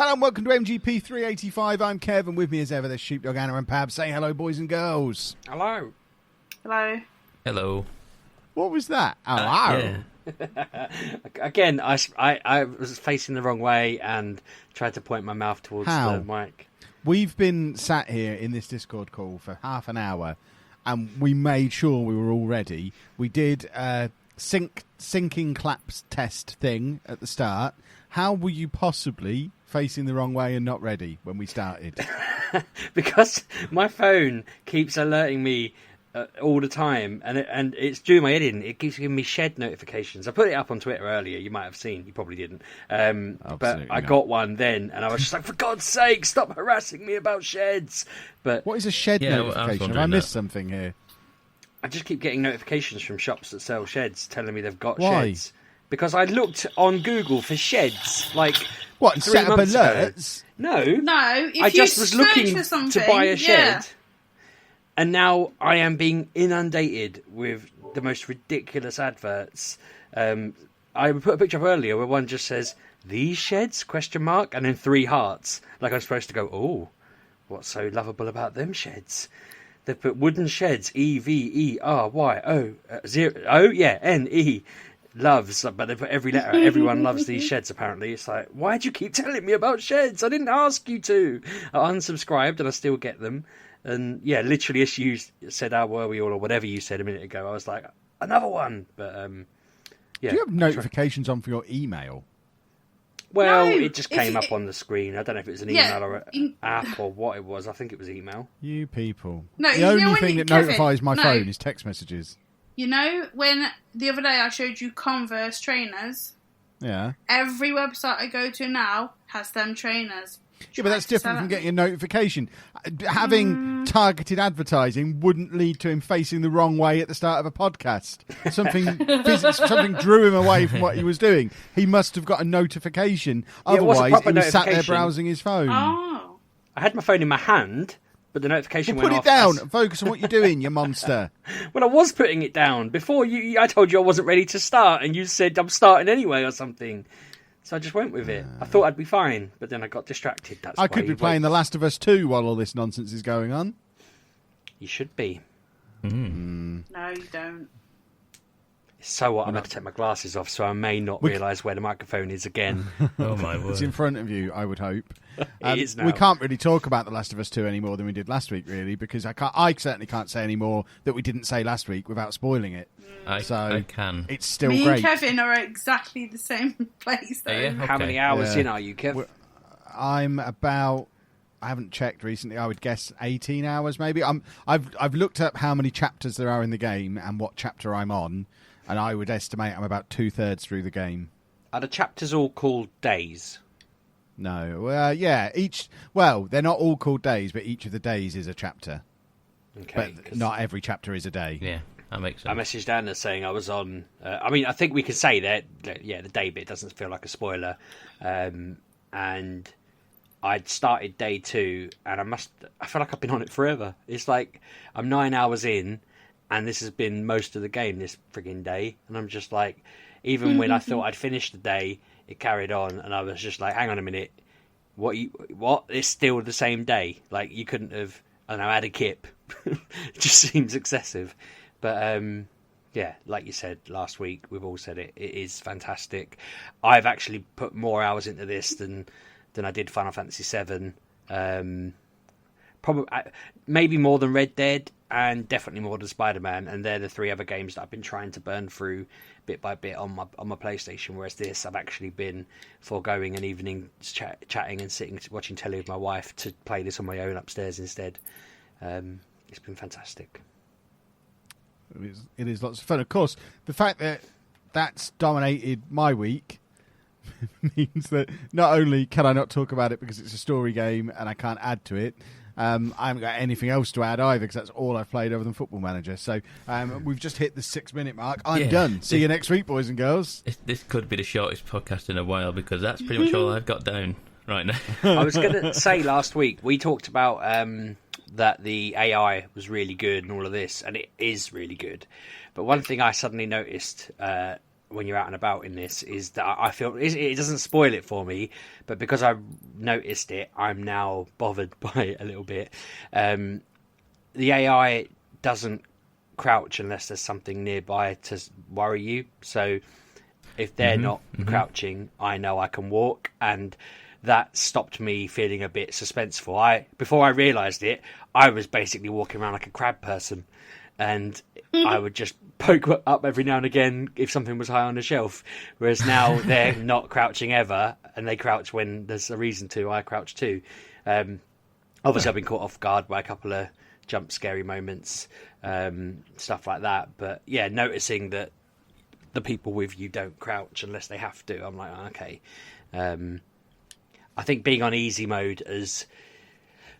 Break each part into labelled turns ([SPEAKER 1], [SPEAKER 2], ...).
[SPEAKER 1] Hello and welcome to MGP385. I'm Kev, and with me as ever, there's Sheepdog, Anna and Pab. Say hello, boys and girls.
[SPEAKER 2] Hello.
[SPEAKER 3] Hello.
[SPEAKER 4] Hello.
[SPEAKER 1] What was that? Hello.
[SPEAKER 2] Again, I was facing the wrong way and tried to point my mouth towards the mic.
[SPEAKER 1] We've been sat here in this Discord call for half an hour, and we made sure we were all ready. We did a syncing claps test thing at the start. How were you possibly facing the wrong way and not ready when we started?
[SPEAKER 2] Because my phone keeps alerting me all the time, and it's doing my editing. It keeps giving me shed notifications. I put it up on Twitter earlier. You might have seen. You probably didn't. But I got one then, and I was just like, for God's sake, stop harassing me about sheds. But
[SPEAKER 1] what is a shed notification? Have I missed something here?
[SPEAKER 2] I just keep getting notifications from shops that sell sheds telling me they've got
[SPEAKER 1] Why?
[SPEAKER 2] sheds. Because I looked on Google for sheds, like
[SPEAKER 1] what, and
[SPEAKER 2] 3
[SPEAKER 1] set up
[SPEAKER 2] months
[SPEAKER 1] alerts?
[SPEAKER 2] Ago.
[SPEAKER 3] No. If
[SPEAKER 2] I just was looking
[SPEAKER 3] for something,
[SPEAKER 2] to buy a shed, and now I am being inundated with the most ridiculous adverts. I put a picture up earlier where one just says "these sheds?" ? And then 3 hearts, like I'm supposed to go. Oh, what's so lovable about them sheds? They put wooden sheds, EVERYONE. Loves, but they put every letter. Everyone loves these sheds, apparently. It's like, why do you keep telling me about sheds? I didn't ask you to. I unsubscribed and I still get them. And yeah, literally, as you said, how were we all, or whatever you said a minute ago, I was like, another one. But yeah.
[SPEAKER 1] Do you have notifications on for your email?
[SPEAKER 2] Well,
[SPEAKER 3] No,
[SPEAKER 2] it just came up on the screen. I don't know if it was an email or an app or what it was. I think it was email.
[SPEAKER 1] You people.
[SPEAKER 3] No,
[SPEAKER 1] the
[SPEAKER 3] you know
[SPEAKER 1] only
[SPEAKER 3] when
[SPEAKER 1] thing
[SPEAKER 3] you-
[SPEAKER 1] that
[SPEAKER 3] Kevin,
[SPEAKER 1] notifies my
[SPEAKER 3] no.
[SPEAKER 1] phone is text messages.
[SPEAKER 3] You know, when the other day I showed you Converse trainers,
[SPEAKER 1] Yeah.
[SPEAKER 3] every website I go to now has them trainers.
[SPEAKER 1] Yeah, but that's different from getting a notification. Having targeted advertising wouldn't lead to him facing the wrong way at the start of a podcast. Something drew him away from what he was doing. He must have got a notification.
[SPEAKER 2] Yeah, it was a
[SPEAKER 1] Otherwise,
[SPEAKER 2] proper
[SPEAKER 1] he was sat there
[SPEAKER 2] notification.
[SPEAKER 1] browsing his phone.
[SPEAKER 3] Oh.
[SPEAKER 2] I had my phone in my hand, but the notification
[SPEAKER 1] Well,
[SPEAKER 2] went
[SPEAKER 1] put it
[SPEAKER 2] off.
[SPEAKER 1] down and focus on what you're doing, you monster.
[SPEAKER 2] Well, I was putting it down before you. I told you I wasn't ready to start, and you said I'm starting anyway or something. So I just went with it. I thought I'd be fine, but then I got distracted. That's
[SPEAKER 1] I
[SPEAKER 2] why
[SPEAKER 1] could be
[SPEAKER 2] you
[SPEAKER 1] playing The Last of Us 2 while all this nonsense is going on.
[SPEAKER 2] You should be.
[SPEAKER 3] No, you don't.
[SPEAKER 2] So what? I'm going to take my glasses off, so I may not realise where the microphone is again.
[SPEAKER 4] Oh my word.
[SPEAKER 1] It's in front of you, I would hope.
[SPEAKER 2] It is now.
[SPEAKER 1] We can't really talk about The Last of Us 2 any more than we did last week, really, because I certainly can't say any more that we didn't say last week without spoiling it.
[SPEAKER 4] I can.
[SPEAKER 1] It's still
[SPEAKER 3] Me
[SPEAKER 1] great.
[SPEAKER 3] and Kevin are at exactly the same place, though.
[SPEAKER 4] Yeah,
[SPEAKER 2] How many hours in are you, Kev?
[SPEAKER 1] I'm about... I haven't checked recently. I would guess 18 hours, maybe. I've looked up how many chapters there are in the game and what chapter I'm on, and I would estimate I'm about 2/3 through the game.
[SPEAKER 2] Are the chapters all called days?
[SPEAKER 1] No, yeah. They're not all called days, but each of the days is a chapter.
[SPEAKER 2] Okay.
[SPEAKER 1] But not every chapter is a day.
[SPEAKER 4] Yeah, that makes
[SPEAKER 2] I
[SPEAKER 4] sense.
[SPEAKER 2] messaged Anna saying I was on. I think we can say that. The day bit doesn't feel like a spoiler. And I'd started day 2, and I feel like I've been on it forever. It's like I'm 9 hours in, and this has been most of the game this frigging day, and I'm just like, even when I thought I'd finished the day, it carried on, and I was just like, hang on a minute, what? It's still the same day. Like you couldn't have, I don't know, add a kip. It just seems excessive, but yeah, like you said last week, we've all said it. It is fantastic. I've actually put more hours into this than I did Final Fantasy VII. Probably, maybe more than Red Dead, and definitely more than Spider-Man. And they're the 3 other games that I've been trying to burn through bit by bit on my PlayStation. Whereas this, I've actually been foregoing an evening chatting and sitting watching telly with my wife to play this on my own upstairs instead. It's been fantastic.
[SPEAKER 1] It is lots of fun. Of course, the fact that that's dominated my week means that not only can I not talk about it because it's a story game and I can't add to it, I haven't got anything else to add either because that's all I've played other than Football Manager. So we've just hit the 6-minute mark. I'm done. See you next week, boys and girls.
[SPEAKER 4] This could be the shortest podcast in a while because that's pretty much all I've got down right now.
[SPEAKER 2] I was going to say last week, we talked about that the AI was really good and all of this, and it is really good. But one thing I suddenly noticed when you're out and about in this is that I feel it doesn't spoil it for me, but because I noticed it, I'm now bothered by it a little bit. The AI doesn't crouch unless there's something nearby to worry you. So if they're not crouching, I know I can walk, and that stopped me feeling a bit suspenseful. Before I realised it, I was basically walking around like a crab person, and I would just poke up every now and again if something was high on the shelf. Whereas now they're not crouching ever, and they crouch when there's a reason to. I crouch too. Obviously, I've been caught off guard by a couple of jump scary moments, stuff like that. But yeah, noticing that the people with you don't crouch unless they have to, I'm like, okay. I think being on easy mode has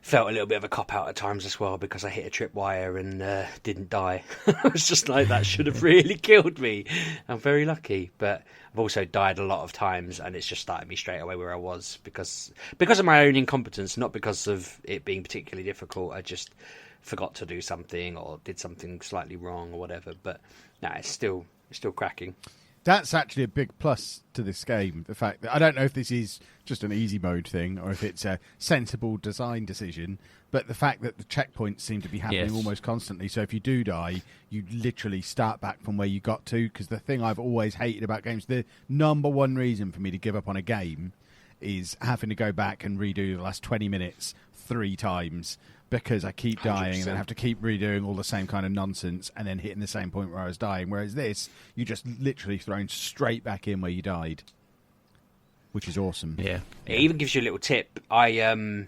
[SPEAKER 2] felt a little bit of a cop-out at times as well, because I hit a tripwire and didn't die. I was just like, that should have really killed me. I'm very lucky. But I've also died a lot of times, and it's just started me straight away where I was, because of my own incompetence, not because of it being particularly difficult. I just forgot to do something or did something slightly wrong or whatever. But no, it's still cracking.
[SPEAKER 1] That's actually a big plus to this game. The fact that I don't know if this is just an easy mode thing or if it's a sensible design decision, but the fact that the checkpoints seem to be happening almost constantly. So if you do die, you literally start back from where you got to. Because the thing I've always hated about games, the number one reason for me to give up on a game is having to go back and redo the last 20 minutes 3 times. Because I keep dying 100%. And I have to keep redoing all the same kind of nonsense and then hitting the same point where I was dying. Whereas this, you just literally thrown straight back in where you died, which is awesome.
[SPEAKER 2] Yeah. It even gives you a little tip. There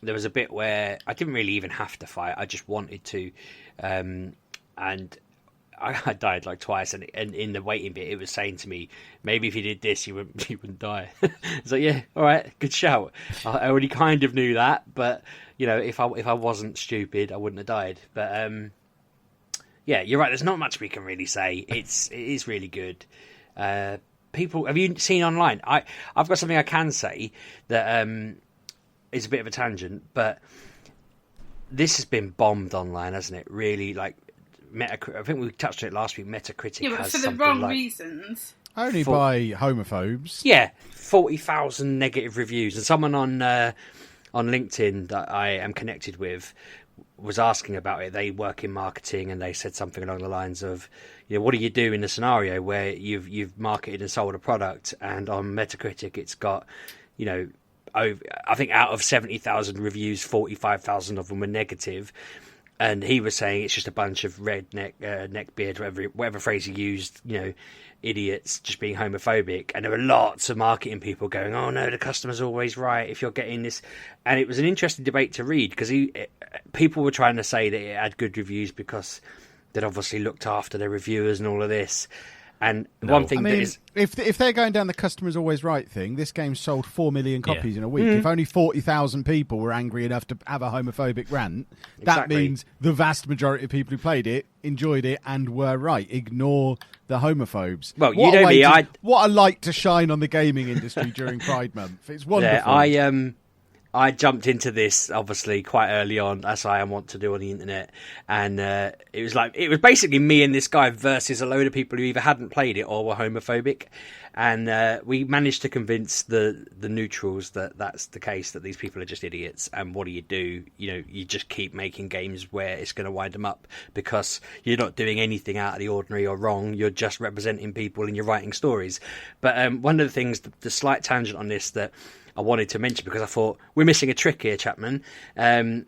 [SPEAKER 2] was a bit where I didn't really even have to fight. I just wanted to. And I died like twice. And in the waiting bit, it was saying to me, maybe if you did this, you wouldn't die. It's like, yeah, all right, good shout. I already kind of knew that, but you know, if I wasn't stupid, I wouldn't have died. But yeah, you're right. There's not much we can really say. It is really good. People, have you seen online? I've got something I can say that is a bit of a tangent, but this has been bombed online, hasn't it? Really, like I think we touched on it last week. Metacritic,
[SPEAKER 3] yeah, but
[SPEAKER 2] has
[SPEAKER 3] for the
[SPEAKER 2] something
[SPEAKER 3] wrong
[SPEAKER 2] like,
[SPEAKER 3] reasons.
[SPEAKER 1] Only by homophobes.
[SPEAKER 2] Yeah, 40,000 negative reviews, and someone on LinkedIn that I am connected with was asking about it. They work in marketing, and they said something along the lines of, you know, what do you do in a scenario where you've marketed and sold a product, and on Metacritic it's got, you know, over, I think out of 70,000 reviews, 45,000 of them were negative. And he was saying it's just a bunch of redneck, neckbeard, whatever phrase he used, you know, idiots just being homophobic. And there were lots of marketing people going, oh no, the customer's always right if you're getting this. And it was an interesting debate to read, because people were trying to say that it had good reviews because they'd obviously looked after their reviewers and all of this. And one thing that is,
[SPEAKER 1] if they're going down the customer's always right thing, this game sold 4 million copies in a week. If only 40,000 people were angry enough to have a homophobic rant, that means the vast majority of people who played it enjoyed it and were right. Ignore the homophobes.
[SPEAKER 2] Well, you know me,
[SPEAKER 1] what a light to shine on the gaming industry during Pride Month. It's wonderful.
[SPEAKER 2] Yeah, I jumped into this obviously quite early on, as I want to do on the internet, and it was basically me and this guy versus a load of people who either hadn't played it or were homophobic, and we managed to convince the neutrals that that's the case, that these people are just idiots. And what do? You know, you just keep making games where it's going to wind them up, because you're not doing anything out of the ordinary or wrong. You're just representing people and you're writing stories. But one of the things, the slight tangent on this that I wanted to mention, because I thought we're missing a trick here, Chapman,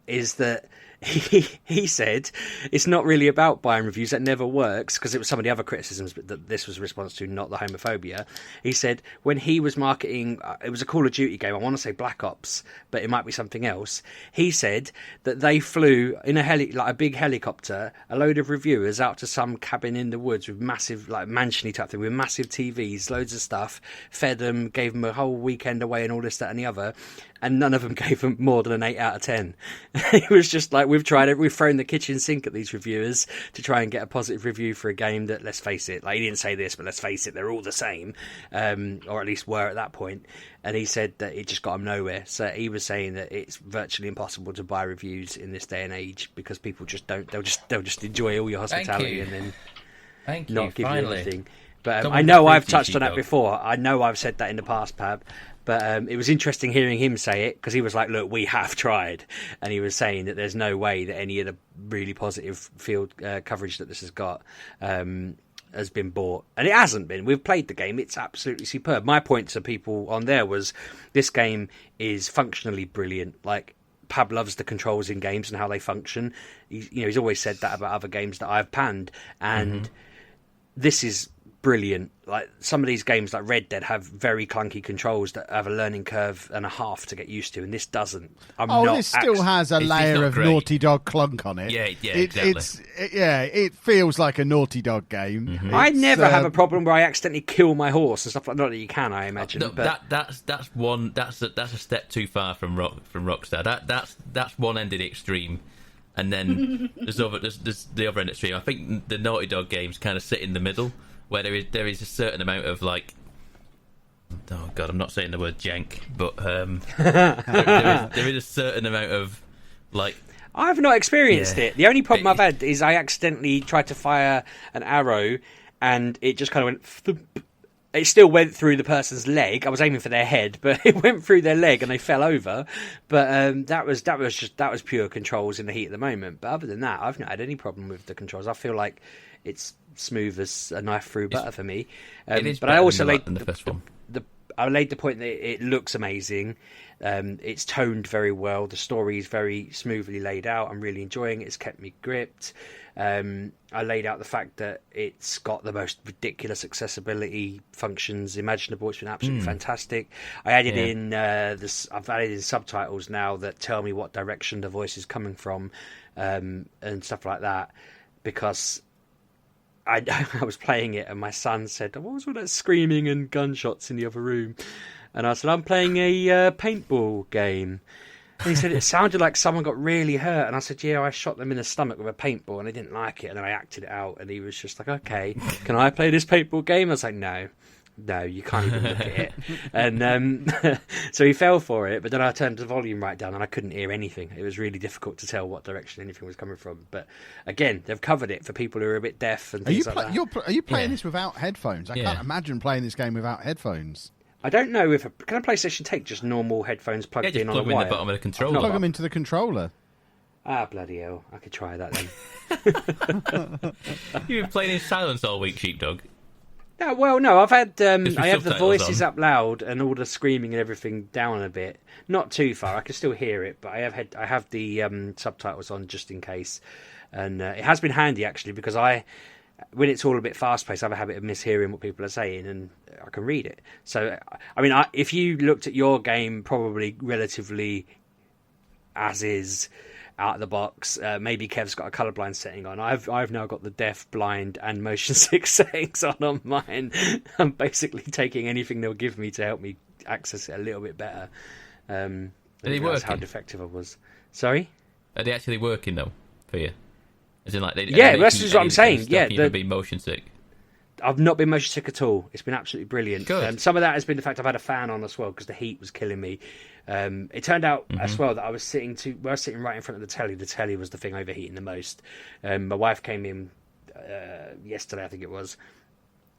[SPEAKER 2] is that he said it's not really about buying reviews. That never works, because it was some of the other criticisms that this was a response to, not the homophobia. He said when he was marketing, it was a Call of Duty game, I want to say Black Ops, but it might be something else. He said that they flew in a big helicopter, a load of reviewers out to some cabin in the woods with massive, like mansion-y type thing, with massive TVs, loads of stuff, fed them, gave them a whole weekend away and all this, that and the other, and none of them gave them more than an 8 out of 10. It was just like, we've thrown the kitchen sink at these reviewers to try and get a positive review for a game that, let's face it, like, he didn't say this, but let's face it, they're all the same, or at least were at that point. And he said that it just got him nowhere. So he was saying that it's virtually impossible to buy reviews in this day and age, because people just don't. They'll just enjoy all your hospitality and then not give you anything. But
[SPEAKER 4] Someone
[SPEAKER 2] I know
[SPEAKER 4] got
[SPEAKER 2] I've
[SPEAKER 4] free
[SPEAKER 2] touched on that
[SPEAKER 4] Dog.
[SPEAKER 2] before. I know I've said that in the past, Pab. But it was interesting hearing him say it, because he was like, look, we have tried. And he was saying that there's no way that any of the really positive field coverage that this has got has been bought. And it hasn't been. We've played the game. It's absolutely superb. My point to people on there was this game is functionally brilliant. Like, Pab loves the controls in games and how they function. He's always said that about other games that I've panned. And this is brilliant. Like, some of these games like Red Dead have very clunky controls that have a learning curve and a half to get used to, and this doesn't.
[SPEAKER 1] This still has a
[SPEAKER 4] It's
[SPEAKER 1] layer
[SPEAKER 4] not
[SPEAKER 1] of
[SPEAKER 4] great.
[SPEAKER 1] Naughty Dog clunk on it.
[SPEAKER 4] Yeah, exactly.
[SPEAKER 1] It feels like a Naughty Dog game.
[SPEAKER 2] I never have a problem where I accidentally kill my horse and stuff like that. Not that you can, I imagine.
[SPEAKER 4] No,
[SPEAKER 2] but
[SPEAKER 4] that's a step too far from Rockstar. That's one end of the extreme, and then there's the other end of the extreme. I think the Naughty Dog games kind of sit in the middle, where there is a certain amount of like, oh god, I'm not saying the word jank, but there is a certain amount of like.
[SPEAKER 2] I've not experienced
[SPEAKER 4] Yeah.
[SPEAKER 2] it. The only problem I've had is I accidentally tried to fire an arrow and it just kind of went thump. It still went through the person's leg. I was aiming for their head, but it went through their leg and they fell over. But that was pure controls in the heat of the moment. But other than that, I've not had any problem with the controls. I feel like it's smooth as a knife through butter for me.
[SPEAKER 4] It is
[SPEAKER 2] but
[SPEAKER 4] better
[SPEAKER 2] I also
[SPEAKER 4] than the first one.
[SPEAKER 2] I laid the point that it looks amazing. It's toned very well. The story is very smoothly laid out. I'm really enjoying it. It's kept me gripped. I laid out the fact that it's got the most ridiculous accessibility functions imaginable. It's been absolutely fantastic. I added in I've added in subtitles now that tell me what direction the voice is coming from, and stuff like that, because I was playing it and my son said, "What was all that screaming and gunshots in the other room?" And I said, "I'm playing a paintball game." And he said, "It sounded like someone got really hurt." And I said, "Yeah, I shot them in the stomach with a paintball and they didn't like it." And then I acted it out and he was just like, "Okay, can I play this paintball game?" I was like, No, you can't even look at it. And so he fell for it, but then I turned the volume right down and I couldn't hear anything. It was really difficult to tell what direction anything was coming from. But again, they've covered it for people who are a bit deaf and things like that.
[SPEAKER 1] Are you playing
[SPEAKER 4] Yeah.
[SPEAKER 1] this without headphones? I
[SPEAKER 4] Yeah.
[SPEAKER 1] can't imagine playing this game without headphones.
[SPEAKER 2] I don't know if can a PlayStation take just normal headphones plugged
[SPEAKER 4] Yeah, just
[SPEAKER 2] in on
[SPEAKER 4] plug
[SPEAKER 2] a
[SPEAKER 4] them in
[SPEAKER 2] wire?
[SPEAKER 4] the bottom of the controller.
[SPEAKER 2] Not
[SPEAKER 1] Plug
[SPEAKER 2] got-
[SPEAKER 1] them into the controller.
[SPEAKER 2] Ah, bloody hell! I could try that then.
[SPEAKER 4] You've been playing in silence all week, Sheepdog.
[SPEAKER 2] No, I've had
[SPEAKER 4] with
[SPEAKER 2] I have the
[SPEAKER 4] subtitles
[SPEAKER 2] voices
[SPEAKER 4] on.
[SPEAKER 2] up loud and all the screaming and everything down a bit. Not too far. I can still hear it, but I have the subtitles on just in case. And it has been handy actually, because when it's all a bit fast paced, I have a habit of mishearing what people are saying, and I can read it. So I mean, if you looked at your game, probably relatively as is, out of the box. Maybe Kev's got a colourblind setting on. I've now got the deaf, blind, and motion sick settings on mine. I'm basically taking anything they'll give me to help me access it a little bit better.
[SPEAKER 4] Are they
[SPEAKER 2] That's how
[SPEAKER 4] working?
[SPEAKER 2] defective I was. Sorry?
[SPEAKER 4] Are they actually working though for you? As in, like,
[SPEAKER 2] Yeah, that's just what I'm saying. Yeah,
[SPEAKER 4] you can be motion sick.
[SPEAKER 2] I've not been motion sick at all. It's been absolutely brilliant.
[SPEAKER 4] Good.
[SPEAKER 2] Some of that has been the fact I've had a fan on as well, because the heat was killing me. It turned out as well that I was sitting right in front of the telly. The telly was the thing overheating the most. My wife came in yesterday, I think it was,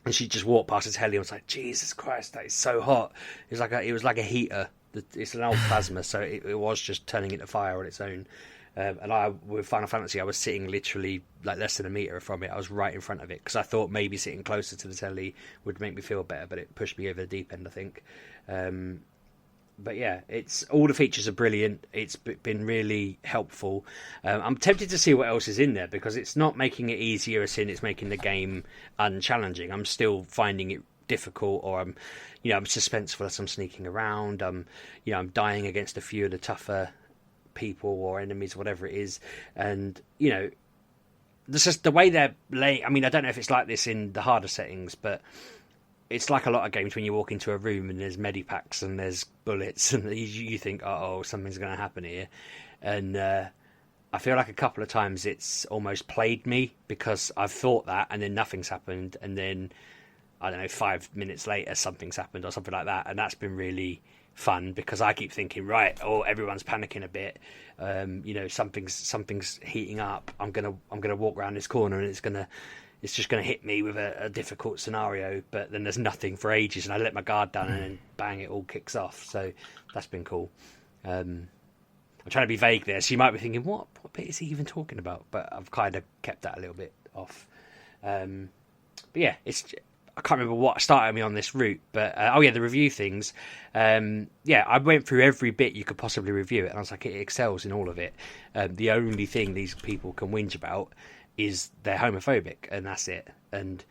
[SPEAKER 2] and she just walked past the telly and was like, "Jesus Christ, that is so hot." It was like a heater. It's an old plasma, so it was just turning into fire on its own. And with Final Fantasy, I was sitting literally like less than a metre from it. I was right in front of it, because I thought maybe sitting closer to the telly would make me feel better, but it pushed me over the deep end, I think. But yeah, all the features are brilliant. It's been really helpful. I'm tempted to see what else is in there, because it's not making it easier as in it's making the game unchallenging. I'm still finding it difficult, or I'm suspenseful as I'm sneaking around. I'm dying against a few of the tougher people or enemies, whatever it is, and this is the way they're laying. I mean, I don't know if it's like this in the harder settings, but it's like a lot of games when you walk into a room and there's medipacks and there's bullets, and you think, "Oh, something's going to happen here," and I feel like a couple of times it's almost played me, because I've thought that and then nothing's happened, and then I don't know, 5 minutes later something's happened or something like that, and that's been really fun, because I keep thinking, right, everyone's panicking a bit, something's heating up. I'm gonna walk around this corner and it's gonna it's just going to hit me with a difficult scenario, but then there's nothing for ages, and I let my guard down, and then bang, it all kicks off. So that's been cool. I'm trying to be vague there, so you might be thinking, what bit is he even talking about? But I've kind of kept that a little bit off. But yeah, I can't remember what started me on this route, but the review things. I went through every bit you could possibly review it, and I was like, it excels in all of it. The only thing these people can whinge about is they're homophobic, and that's it. And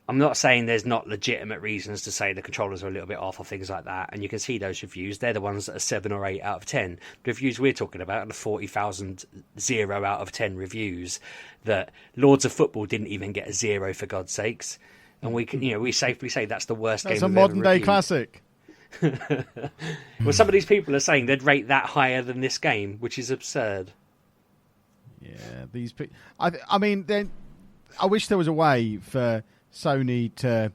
[SPEAKER 2] I'm not saying there's not legitimate reasons to say the controllers are a little bit off or things like that, and you can see those reviews. They're the ones that are 7 or 8 out of 10. The reviews we're talking about are the 40,000 0 out of 10 reviews that Lords of Football didn't even get a 0, for God's sakes. And we safely say that's the worst game.
[SPEAKER 1] That's a modern day classic.
[SPEAKER 2] Well, some of these people are saying they'd rate that higher than this game, which is absurd.
[SPEAKER 1] Yeah, these people. I mean, I wish there was a way for Sony to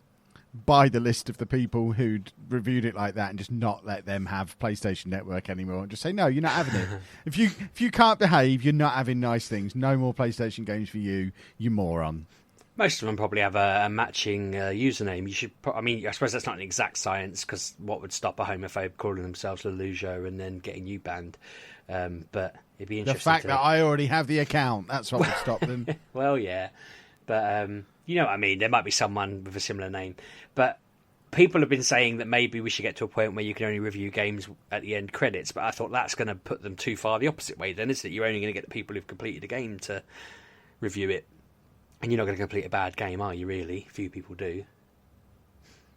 [SPEAKER 1] buy the list of the people who'd reviewed it like that and just not let them have PlayStation Network anymore, and just say, no, you're not having it. If you can't behave, you're not having nice things. No more PlayStation games for you, you moron.
[SPEAKER 2] Most of them probably have a matching username. You should. I suppose that's not an exact science, because what would stop a homophobe calling themselves Lelujo and then getting you banned? But it'd be interesting.
[SPEAKER 1] The fact that I already have the account, that's what would stop them.
[SPEAKER 2] Well, yeah, but you know what I mean. There might be someone with a similar name, but people have been saying that maybe we should get to a point where you can only review games at the end credits. But I thought that's going to put them too far the opposite way. Then, isn't it? You're only going to get the people who've completed the game to review it. And you're not going to complete a bad game, are you, really? Few people do.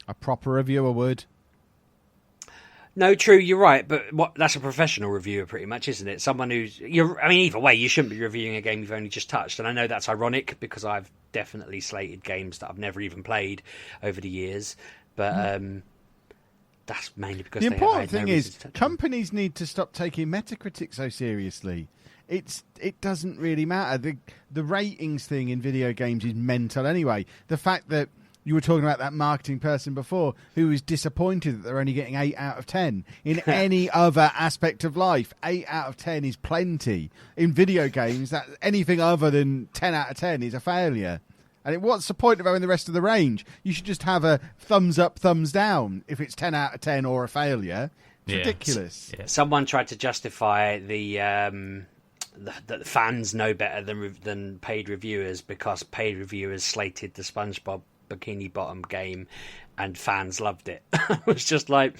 [SPEAKER 1] A proper reviewer would.
[SPEAKER 2] No, true, you're right, but that's a professional reviewer pretty much, isn't it? Someone who's... either way, you shouldn't be reviewing a game you've only just touched. And I know that's ironic, because I've definitely slated games that I've never even played over the years. But that's mainly because
[SPEAKER 1] the important thing is companies need to stop taking Metacritic so seriously. It doesn't really matter. The ratings thing in video games is mental anyway. The fact that you were talking about that marketing person before who was disappointed that they're only getting 8 out of 10. In any other aspect of life, 8 out of 10 is plenty. In video games, that anything other than 10 out of 10 is a failure. And what's the point of having the rest of the range? You should just have a thumbs up, thumbs down if it's 10 out of 10 or a failure. It's ridiculous.
[SPEAKER 2] Yeah. Someone tried to justify that the fans know better than paid reviewers, because paid reviewers slated the SpongeBob Bikini Bottom game and fans loved it. It was just like,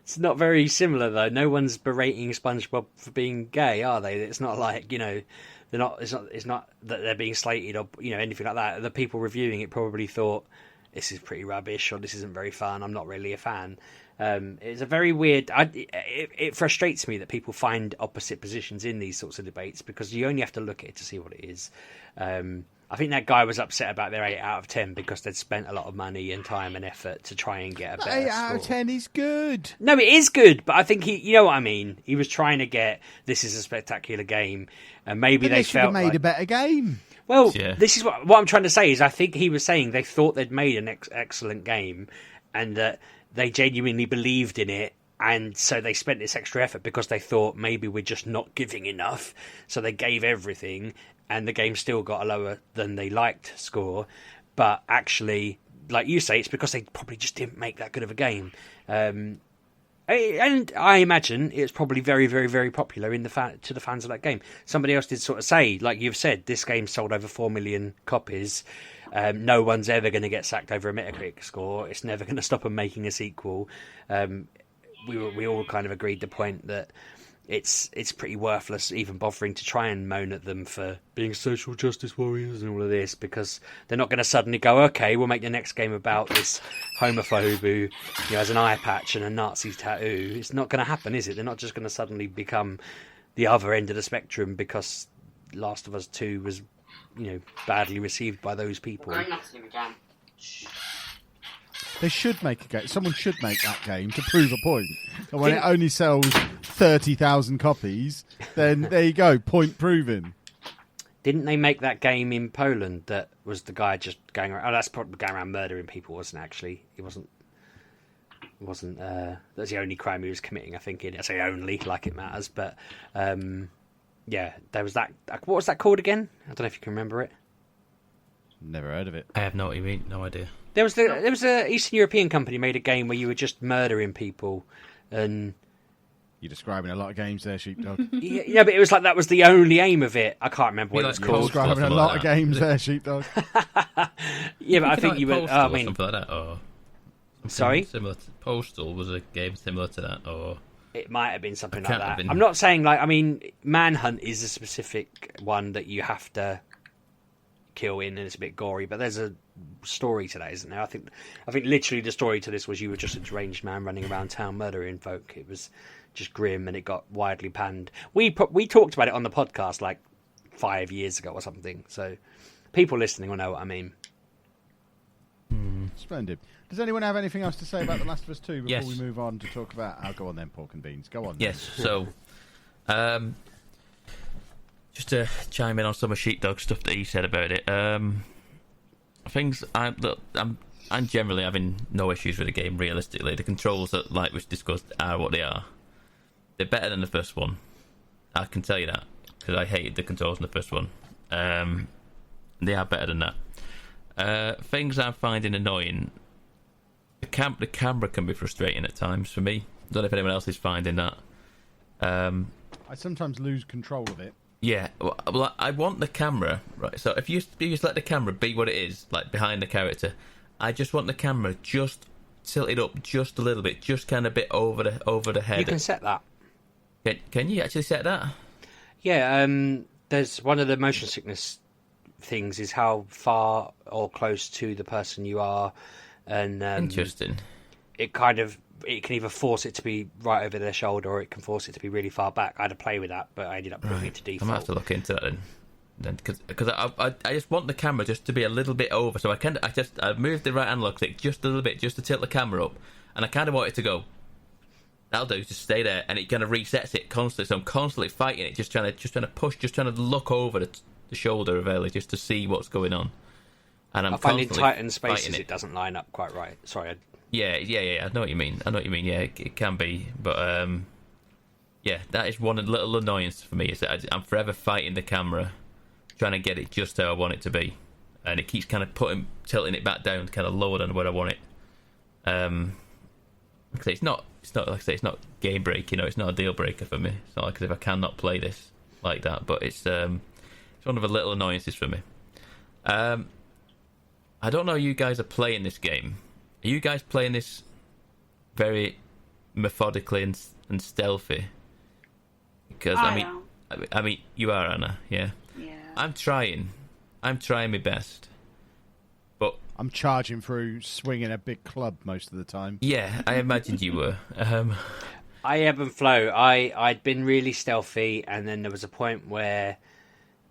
[SPEAKER 2] it's not very similar though. No one's berating SpongeBob for being gay, are they? It's not like, they're not. It's not that they're being slated or anything like that. The people reviewing it probably thought, this is pretty rubbish, or this isn't very fun. I'm not really a fan. It's a very weird... It frustrates me that people find opposite positions in these sorts of debates, because you only have to look at it to see what it is. I think that guy was upset about their 8 out of 10 because they'd spent a lot of money and time and effort to try and get a better
[SPEAKER 1] 8 out of 10 is good.
[SPEAKER 2] No, it is good, but I think you know what I mean? He was trying to get, this is a spectacular game, and maybe they
[SPEAKER 1] should have made a better game.
[SPEAKER 2] Well, This is what I'm trying to say, is I think he was saying they thought they'd made an excellent game, and that they genuinely believed in it, and so they spent this extra effort because they thought maybe we're just not giving enough. So they gave everything, and the game still got a lower than they liked score. But actually, like you say, it's because they probably just didn't make that good of a game. And I imagine it's probably very, very, very popular to the fans of that game. Somebody else did sort of say, like you've said, this game sold over 4 million copies. No one's ever going to get sacked over a Metacritic score. It's never going to stop them making a sequel. We all kind of agreed the point that it's pretty worthless even bothering to try and moan at them for being social justice warriors and all of this, because they're not going to suddenly go, okay, we'll make the next game about this homophobe who has an eye patch and a Nazi tattoo. It's not going to happen, is it? They're not just going to suddenly become the other end of the spectrum because Last of Us 2 was badly received by those people.
[SPEAKER 1] They should make a game. Someone should make that game to prove a point. And when it only sells 30,000 copies, then there you go, point proven.
[SPEAKER 2] Didn't they make that game in Poland that was the guy just going around... Oh, that's probably going around murdering people, wasn't it, actually? It wasn't... That's the only crime he was committing, I think. I say only, like it matters, but... yeah, there was that... What was that called again? I don't know if you can remember it.
[SPEAKER 1] Never heard of it.
[SPEAKER 4] I have no what you mean. No idea.
[SPEAKER 2] There was a Eastern European company made a game where you were just murdering people, and
[SPEAKER 1] You're describing a lot of games there, Sheepdog.
[SPEAKER 2] yeah, but it was like that was the only aim of it. I can't remember what it was
[SPEAKER 1] You're
[SPEAKER 2] called.
[SPEAKER 1] describing a lot of games there, Sheepdog.
[SPEAKER 2] Yeah, but I think you were.
[SPEAKER 4] Postal
[SPEAKER 2] I
[SPEAKER 4] or
[SPEAKER 2] mean,
[SPEAKER 4] something like that, or something
[SPEAKER 2] sorry,
[SPEAKER 4] similar. Postal was a game similar to that, or
[SPEAKER 2] it might have been something like
[SPEAKER 4] can't have
[SPEAKER 2] that.
[SPEAKER 4] been.
[SPEAKER 2] I'm not saying like. I mean, Manhunt is a specific one that you have to kill in, and it's a bit gory. But there's a story to that, isn't there? I think literally the story to this was you were just a deranged man running around town murdering folk. It was just grim, and it got widely panned. We talked about it on the podcast like 5 years ago or something. So people listening will know what I mean.
[SPEAKER 1] Splendid. Does anyone have anything else to say about The Last of Us 2 before
[SPEAKER 4] Yes.
[SPEAKER 1] we move on to talk about... I'll go on then, pork and beans. Go on.
[SPEAKER 4] yes. So, just to chime in on some of Sheepdog stuff that he said about it. I'm generally having no issues with the game. Realistically, the controls that, like we've discussed, are what they are. They're better than the first one. I can tell you that because I hated the controls in the first one. They are better than that. Things I'm finding annoying. The camera can be frustrating at times for me. I don't know if anyone else is finding that.
[SPEAKER 1] I sometimes lose control of it.
[SPEAKER 4] Yeah, well, I want the camera, right? So if you just let the camera be what it is, like behind the character, I just want the camera just tilted up just a little bit, just kind of bit over the head.
[SPEAKER 2] You can set that.
[SPEAKER 4] Can you actually set that?
[SPEAKER 2] Yeah, there's one of the motion sickness things is how far or close to the person you are, and
[SPEAKER 4] Interesting.
[SPEAKER 2] it can either force it to be right over their shoulder, or it can force it to be really far back. I had to play with that, but I ended up putting it to
[SPEAKER 4] I
[SPEAKER 2] default.
[SPEAKER 4] might have to look into that then because I just want the camera just to be a little bit over, so I moved the right analog stick just a little bit just to tilt the camera up, and I kind of want it to go. That'll do. Just stay there, and it kind of resets it constantly. So I'm constantly fighting it, just trying to push, just trying to look over the shoulder of Ellie just to see what's going on. And I
[SPEAKER 2] find in Titan
[SPEAKER 4] fighting
[SPEAKER 2] spaces it doesn't line up quite right. Sorry.
[SPEAKER 4] Yeah. I know what you mean. Yeah, it can be, but yeah, that is one little annoyance for me. Is that I'm forever fighting the camera, trying to get it just how I want it to be, and it keeps kind of tilting it back down, kind of lower than where I want it. Like I say, it's not like I say, it's not game break. It's not a deal breaker for me. It's not like as if I cannot play this like that, but it's one of the little annoyances for me. I don't know how you guys are playing this game. Are you guys playing this very methodically and stealthy? Because I mean, you are, Anna. Yeah.
[SPEAKER 3] Yeah.
[SPEAKER 4] I'm trying my best, but
[SPEAKER 1] I'm charging through, swinging a big club most of the time.
[SPEAKER 4] yeah, I imagined you were.
[SPEAKER 2] I ebb and flow. I'd been really stealthy, and then there was a point where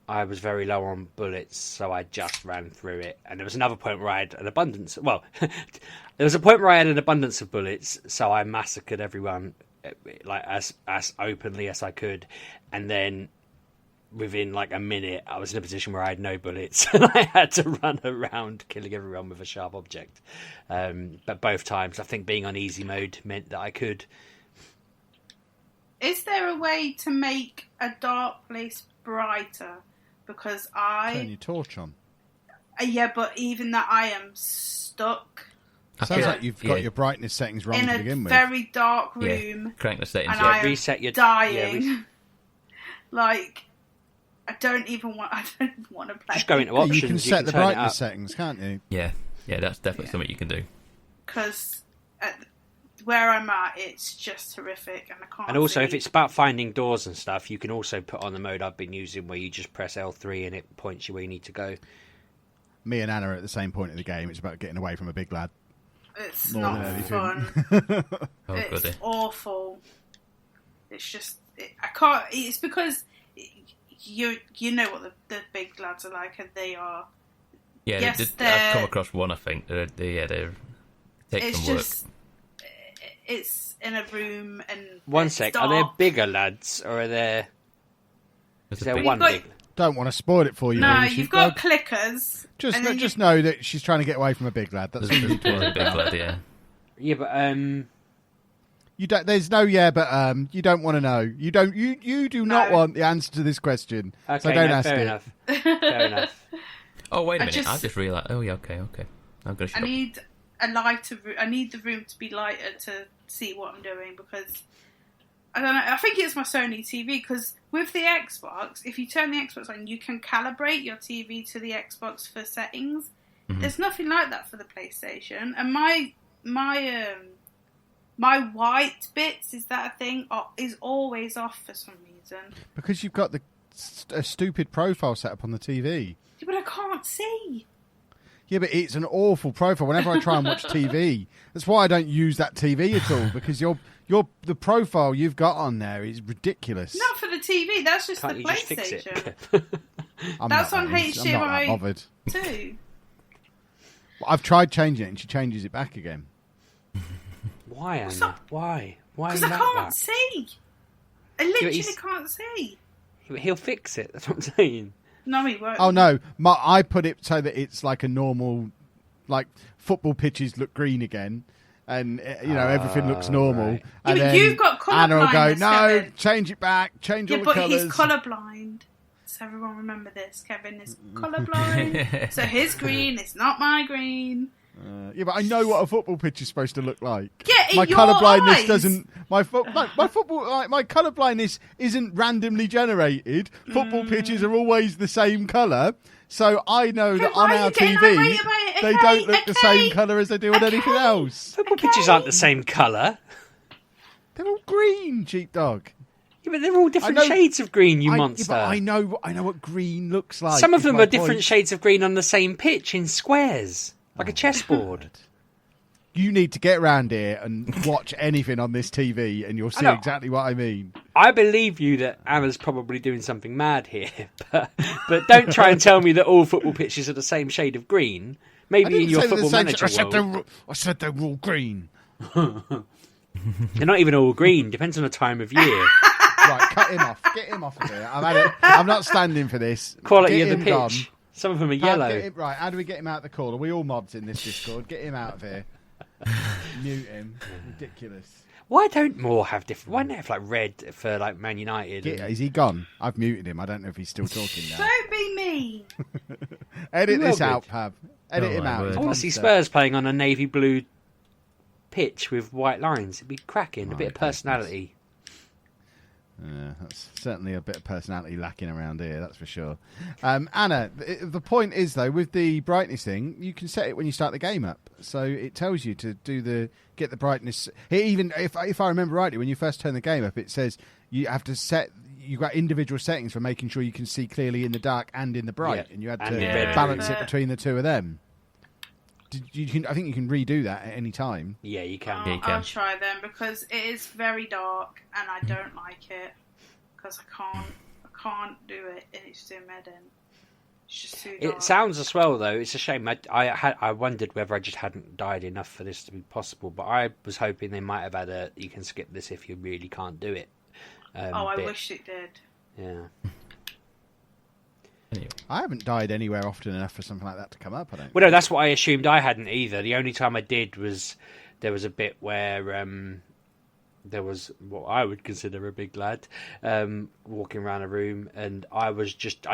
[SPEAKER 2] I was very low on bullets, so I just ran through it. And there was another point where I had an abundance. Well, there was a point where I had an abundance of bullets, so I massacred everyone like as openly as I could. And then within like a minute, I was in a position where I had no bullets, and I had to run around killing everyone with a sharp object. But both times, I think being on easy mode meant that I could.
[SPEAKER 3] Is there a way to make a dark place brighter? Because
[SPEAKER 1] Turn your torch on.
[SPEAKER 3] Yeah, but even that I am stuck
[SPEAKER 1] Sounds like you've got your brightness settings wrong
[SPEAKER 3] in
[SPEAKER 1] to
[SPEAKER 3] a
[SPEAKER 1] begin with.
[SPEAKER 3] very dark room.
[SPEAKER 4] Yeah, crank the settings.
[SPEAKER 3] And I am
[SPEAKER 2] reset your
[SPEAKER 3] dying. Like, I don't even want to play.
[SPEAKER 2] Just go into options.
[SPEAKER 1] You can set the
[SPEAKER 2] turn it
[SPEAKER 1] brightness
[SPEAKER 2] up.
[SPEAKER 1] settings, can't you?
[SPEAKER 4] Yeah, that's definitely something you can do.
[SPEAKER 3] Because where I'm at, it's just horrific, and I can't.
[SPEAKER 2] And also,
[SPEAKER 3] see.
[SPEAKER 2] if it's about finding doors and stuff, you can also put on the mode I've been using where you just press L3 and it points you where you need to go.
[SPEAKER 1] Me and Anna are at the same point of the game. It's about getting away from a big lad.
[SPEAKER 3] It's
[SPEAKER 1] more
[SPEAKER 3] not
[SPEAKER 1] than anything.
[SPEAKER 3] fun.
[SPEAKER 4] Oh,
[SPEAKER 3] It's
[SPEAKER 4] goody.
[SPEAKER 3] awful. It's just I can't. It's because you know what the big lads are like, and they are.
[SPEAKER 4] Yeah,
[SPEAKER 3] Yes,
[SPEAKER 4] I've come across one. I think they're take
[SPEAKER 3] It's
[SPEAKER 4] some work.
[SPEAKER 3] just it's in a room and
[SPEAKER 2] One
[SPEAKER 3] it's
[SPEAKER 2] sec,
[SPEAKER 3] dark.
[SPEAKER 2] are there bigger lads or are there? Is
[SPEAKER 4] There's a
[SPEAKER 2] there
[SPEAKER 4] big-
[SPEAKER 2] one
[SPEAKER 3] You've got-
[SPEAKER 2] big?
[SPEAKER 1] Don't want to spoil it for you.
[SPEAKER 3] No,
[SPEAKER 1] really,
[SPEAKER 3] you've
[SPEAKER 1] sheepdog.
[SPEAKER 3] got clickers. and then
[SPEAKER 1] Just know that she's trying to get away from a big lad. That's all you need to
[SPEAKER 4] There's
[SPEAKER 1] worry
[SPEAKER 4] a big
[SPEAKER 1] about.
[SPEAKER 4] lad, yeah.
[SPEAKER 2] Yeah, but
[SPEAKER 1] You don't. There's no but you don't want to know. You don't. You do not
[SPEAKER 3] No.
[SPEAKER 1] want the answer to this question.
[SPEAKER 2] okay,
[SPEAKER 1] so don't
[SPEAKER 2] no,
[SPEAKER 1] ask
[SPEAKER 2] fair
[SPEAKER 1] it.
[SPEAKER 2] enough. Fair enough.
[SPEAKER 4] Oh, wait a minute. I just realised. Oh, yeah, okay. I'm going to shut
[SPEAKER 3] I
[SPEAKER 4] up.
[SPEAKER 3] need a lighter. I need the room to be lighter to see what I'm doing because I don't know. I think it's my Sony TV because with the Xbox, if you turn the Xbox on, you can calibrate your TV to the Xbox for settings.
[SPEAKER 4] Mm-hmm.
[SPEAKER 3] There's nothing like that for the PlayStation, and my white bits, is that a thing? Is always off for some reason.
[SPEAKER 1] Because you've got a stupid profile set up on the TV.
[SPEAKER 3] Yeah, but I can't see.
[SPEAKER 1] Yeah, but it's an awful profile. Whenever I try and watch TV, that's why I don't use that TV at all. Because the profile you've got on there is ridiculous.
[SPEAKER 3] Not for the TV. That's just
[SPEAKER 2] Can't
[SPEAKER 3] the
[SPEAKER 2] you just fix it?
[SPEAKER 3] PlayStation. That's on
[SPEAKER 1] I'm not that bothered.
[SPEAKER 3] HDMI too.
[SPEAKER 1] I've tried changing it, and she changes it back again.
[SPEAKER 2] Why, Anna?
[SPEAKER 3] Stop.
[SPEAKER 2] Why? Why
[SPEAKER 3] Because
[SPEAKER 2] is
[SPEAKER 3] I
[SPEAKER 2] that?
[SPEAKER 3] can't see. I literally
[SPEAKER 2] he's-
[SPEAKER 3] can't see.
[SPEAKER 2] He'll fix it. That's what I'm saying.
[SPEAKER 3] No, he won't.
[SPEAKER 1] Oh no, I put it so that it's like a normal, like football pitches look green again, and everything looks normal.
[SPEAKER 2] Right.
[SPEAKER 1] And
[SPEAKER 3] Yeah, but
[SPEAKER 1] then
[SPEAKER 3] you've got colour
[SPEAKER 1] Anna will go,
[SPEAKER 3] blindness,
[SPEAKER 1] no,
[SPEAKER 3] Kevin."
[SPEAKER 1] change it back, change
[SPEAKER 3] Yeah,
[SPEAKER 1] all the
[SPEAKER 3] but
[SPEAKER 1] colours.
[SPEAKER 3] he's colourblind. So everyone remember this. Kevin is colourblind. So his green is not my green.
[SPEAKER 1] Yeah, but I know what a football pitch is supposed to look like.
[SPEAKER 3] Yeah, in
[SPEAKER 1] My
[SPEAKER 3] your
[SPEAKER 1] colour blindness
[SPEAKER 3] eyes.
[SPEAKER 1] doesn't. My football. My colour blindness isn't randomly generated. Football pitches are always the same colour, so I know that
[SPEAKER 3] why
[SPEAKER 1] on
[SPEAKER 3] are you
[SPEAKER 1] our
[SPEAKER 3] getting
[SPEAKER 1] TV
[SPEAKER 3] irate about it?
[SPEAKER 1] they
[SPEAKER 3] Okay,
[SPEAKER 1] don't look the
[SPEAKER 3] okay,
[SPEAKER 1] same colour as they do on anything
[SPEAKER 3] okay.
[SPEAKER 1] else.
[SPEAKER 2] Football pitches aren't the same colour.
[SPEAKER 1] They're all green, sheepdog.
[SPEAKER 2] Yeah, but they're all different
[SPEAKER 1] I know-
[SPEAKER 2] shades of green, you
[SPEAKER 1] Yeah,
[SPEAKER 2] monster.
[SPEAKER 1] but I know what green looks like.
[SPEAKER 2] Some of
[SPEAKER 1] is
[SPEAKER 2] them
[SPEAKER 1] my
[SPEAKER 2] are different
[SPEAKER 1] point.
[SPEAKER 2] shades of green on the same pitch in squares, like a chessboard.
[SPEAKER 1] You need to get around here and watch anything on this TV, and you'll see
[SPEAKER 2] know.
[SPEAKER 1] exactly what I mean.
[SPEAKER 2] I believe you that Anna's probably doing something mad here, but don't try and tell me that all football pitches are the same shade of green.
[SPEAKER 1] I
[SPEAKER 2] Maybe
[SPEAKER 1] didn't
[SPEAKER 2] in your
[SPEAKER 1] say they're the
[SPEAKER 2] football
[SPEAKER 1] same
[SPEAKER 2] manager
[SPEAKER 1] shade.
[SPEAKER 2] world,
[SPEAKER 1] I said they were all green.
[SPEAKER 2] they're not even all green. Depends on the time of year.
[SPEAKER 1] Right, cut him off. Get him off of here. I'm not standing for this.
[SPEAKER 2] Quality
[SPEAKER 1] Get
[SPEAKER 2] of the
[SPEAKER 1] him gone.
[SPEAKER 2] pitch. Some of them are
[SPEAKER 1] How,
[SPEAKER 2] yellow.
[SPEAKER 1] right, how do we get him out of the call? Are we all mods in this Discord? Get him out of here. Mute him. Ridiculous.
[SPEAKER 2] Why don't more have different? Why not have like red for like Man United?
[SPEAKER 1] Is he gone? I've muted him. I don't know if he's still talking now.
[SPEAKER 3] Don't be mean.
[SPEAKER 1] Edit
[SPEAKER 2] Well,
[SPEAKER 1] this
[SPEAKER 2] good.
[SPEAKER 1] out, Pab. Edit
[SPEAKER 4] Oh,
[SPEAKER 1] him
[SPEAKER 4] my
[SPEAKER 1] out.
[SPEAKER 4] word.
[SPEAKER 1] He's
[SPEAKER 2] I
[SPEAKER 1] a
[SPEAKER 2] want to see
[SPEAKER 1] monster.
[SPEAKER 2] Spurs playing on a navy blue pitch with white lines. It'd be cracking. A bit of personality.
[SPEAKER 1] Yeah, that's certainly a bit of personality lacking around here, that's for sure. Anna, the point is, though, with the brightness thing, you can set it when you start the game up. So it tells you to get the brightness. Even if I remember rightly, when you first turn the game up, it says you have to set. You've got individual settings for making sure you can see clearly in the dark and in the bright,
[SPEAKER 2] Yeah,
[SPEAKER 1] and you had
[SPEAKER 2] and
[SPEAKER 1] to
[SPEAKER 2] in red.
[SPEAKER 1] balance it
[SPEAKER 3] Yeah.
[SPEAKER 1] between the two of them. I think you can redo that at any time.
[SPEAKER 2] Yeah, you can.
[SPEAKER 4] Yeah, you can.
[SPEAKER 3] I'll try them because it is very dark and I don't like it because I can't do it and it's too medding. It's just too dark.
[SPEAKER 2] It sounds as well though. It's a shame. I wondered whether I just hadn't died enough for this to be possible, but I was hoping they might have had a you can skip this if you really can't do it.
[SPEAKER 3] I
[SPEAKER 2] bit.
[SPEAKER 3] wish it did.
[SPEAKER 2] Yeah.
[SPEAKER 4] Anyway.
[SPEAKER 1] I haven't died anywhere often enough for something like that to come up. I don't.
[SPEAKER 2] Well, no, that's what I assumed. I hadn't either. The only time I did was there was a bit where there was what I would consider a big lad walking around a room, and I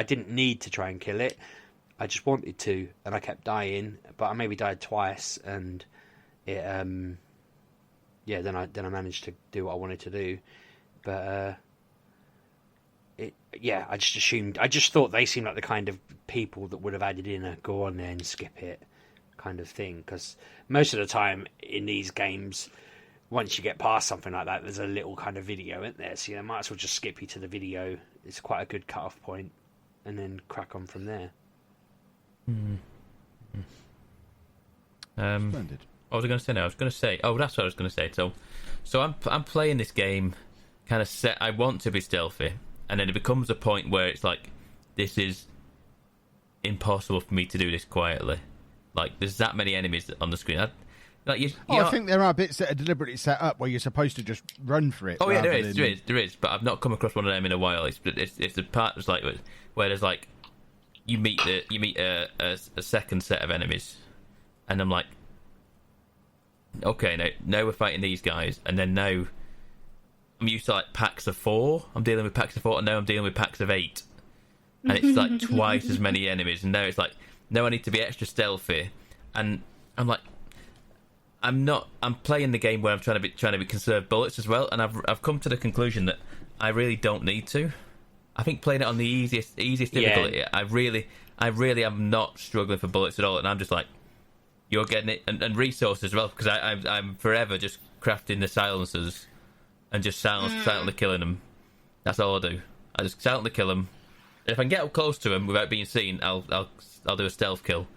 [SPEAKER 2] didn't need to try and kill it. I just wanted to, and I kept dying. But I maybe died twice, and it then I managed to do what I wanted to do. But I just thought they seemed like the kind of people that would have added in a go on there and skip it kind of thing. Because most of the time in these games, once you get past something like that, there's a little kind of video, isn't there? So you might as well just skip you to the video. It's quite a good cut-off point, and then crack on from there.
[SPEAKER 1] Splendid.
[SPEAKER 4] What was I going to say now? I was going to say... Oh, that's what I was going to say. So I'm playing this game kind of set... I want to be stealthy. And then it becomes a point where it's like, this is impossible for me to do this quietly. Like, there's that many enemies on the screen.
[SPEAKER 1] I think there are bits that are deliberately set up where you're supposed to just run for it.
[SPEAKER 4] Oh yeah, there
[SPEAKER 1] rather
[SPEAKER 4] is.
[SPEAKER 1] than-
[SPEAKER 4] But I've not come across one of them in a while. It's the part that's like where there's like you meet a second set of enemies, and I'm like, okay, now we're fighting these guys, and then now I'm used to like packs of 4. I'm dealing with packs of 4, and now I'm dealing with packs of 8, and it's like twice as many enemies, and now it's like now I need to be extra stealthy, and I'm like, I'm playing the game where I'm trying to be conserve bullets as well, and I've come to the conclusion that I really don't need to. I think playing it on the easiest difficulty, I really am not struggling for bullets at all, and I'm just like, you're getting it, and resources as well, because I'm forever just crafting the silencers and just silently killing them. That's all I do. I just silently kill them. And if I can get up close to them without being seen, I'll do a stealth kill.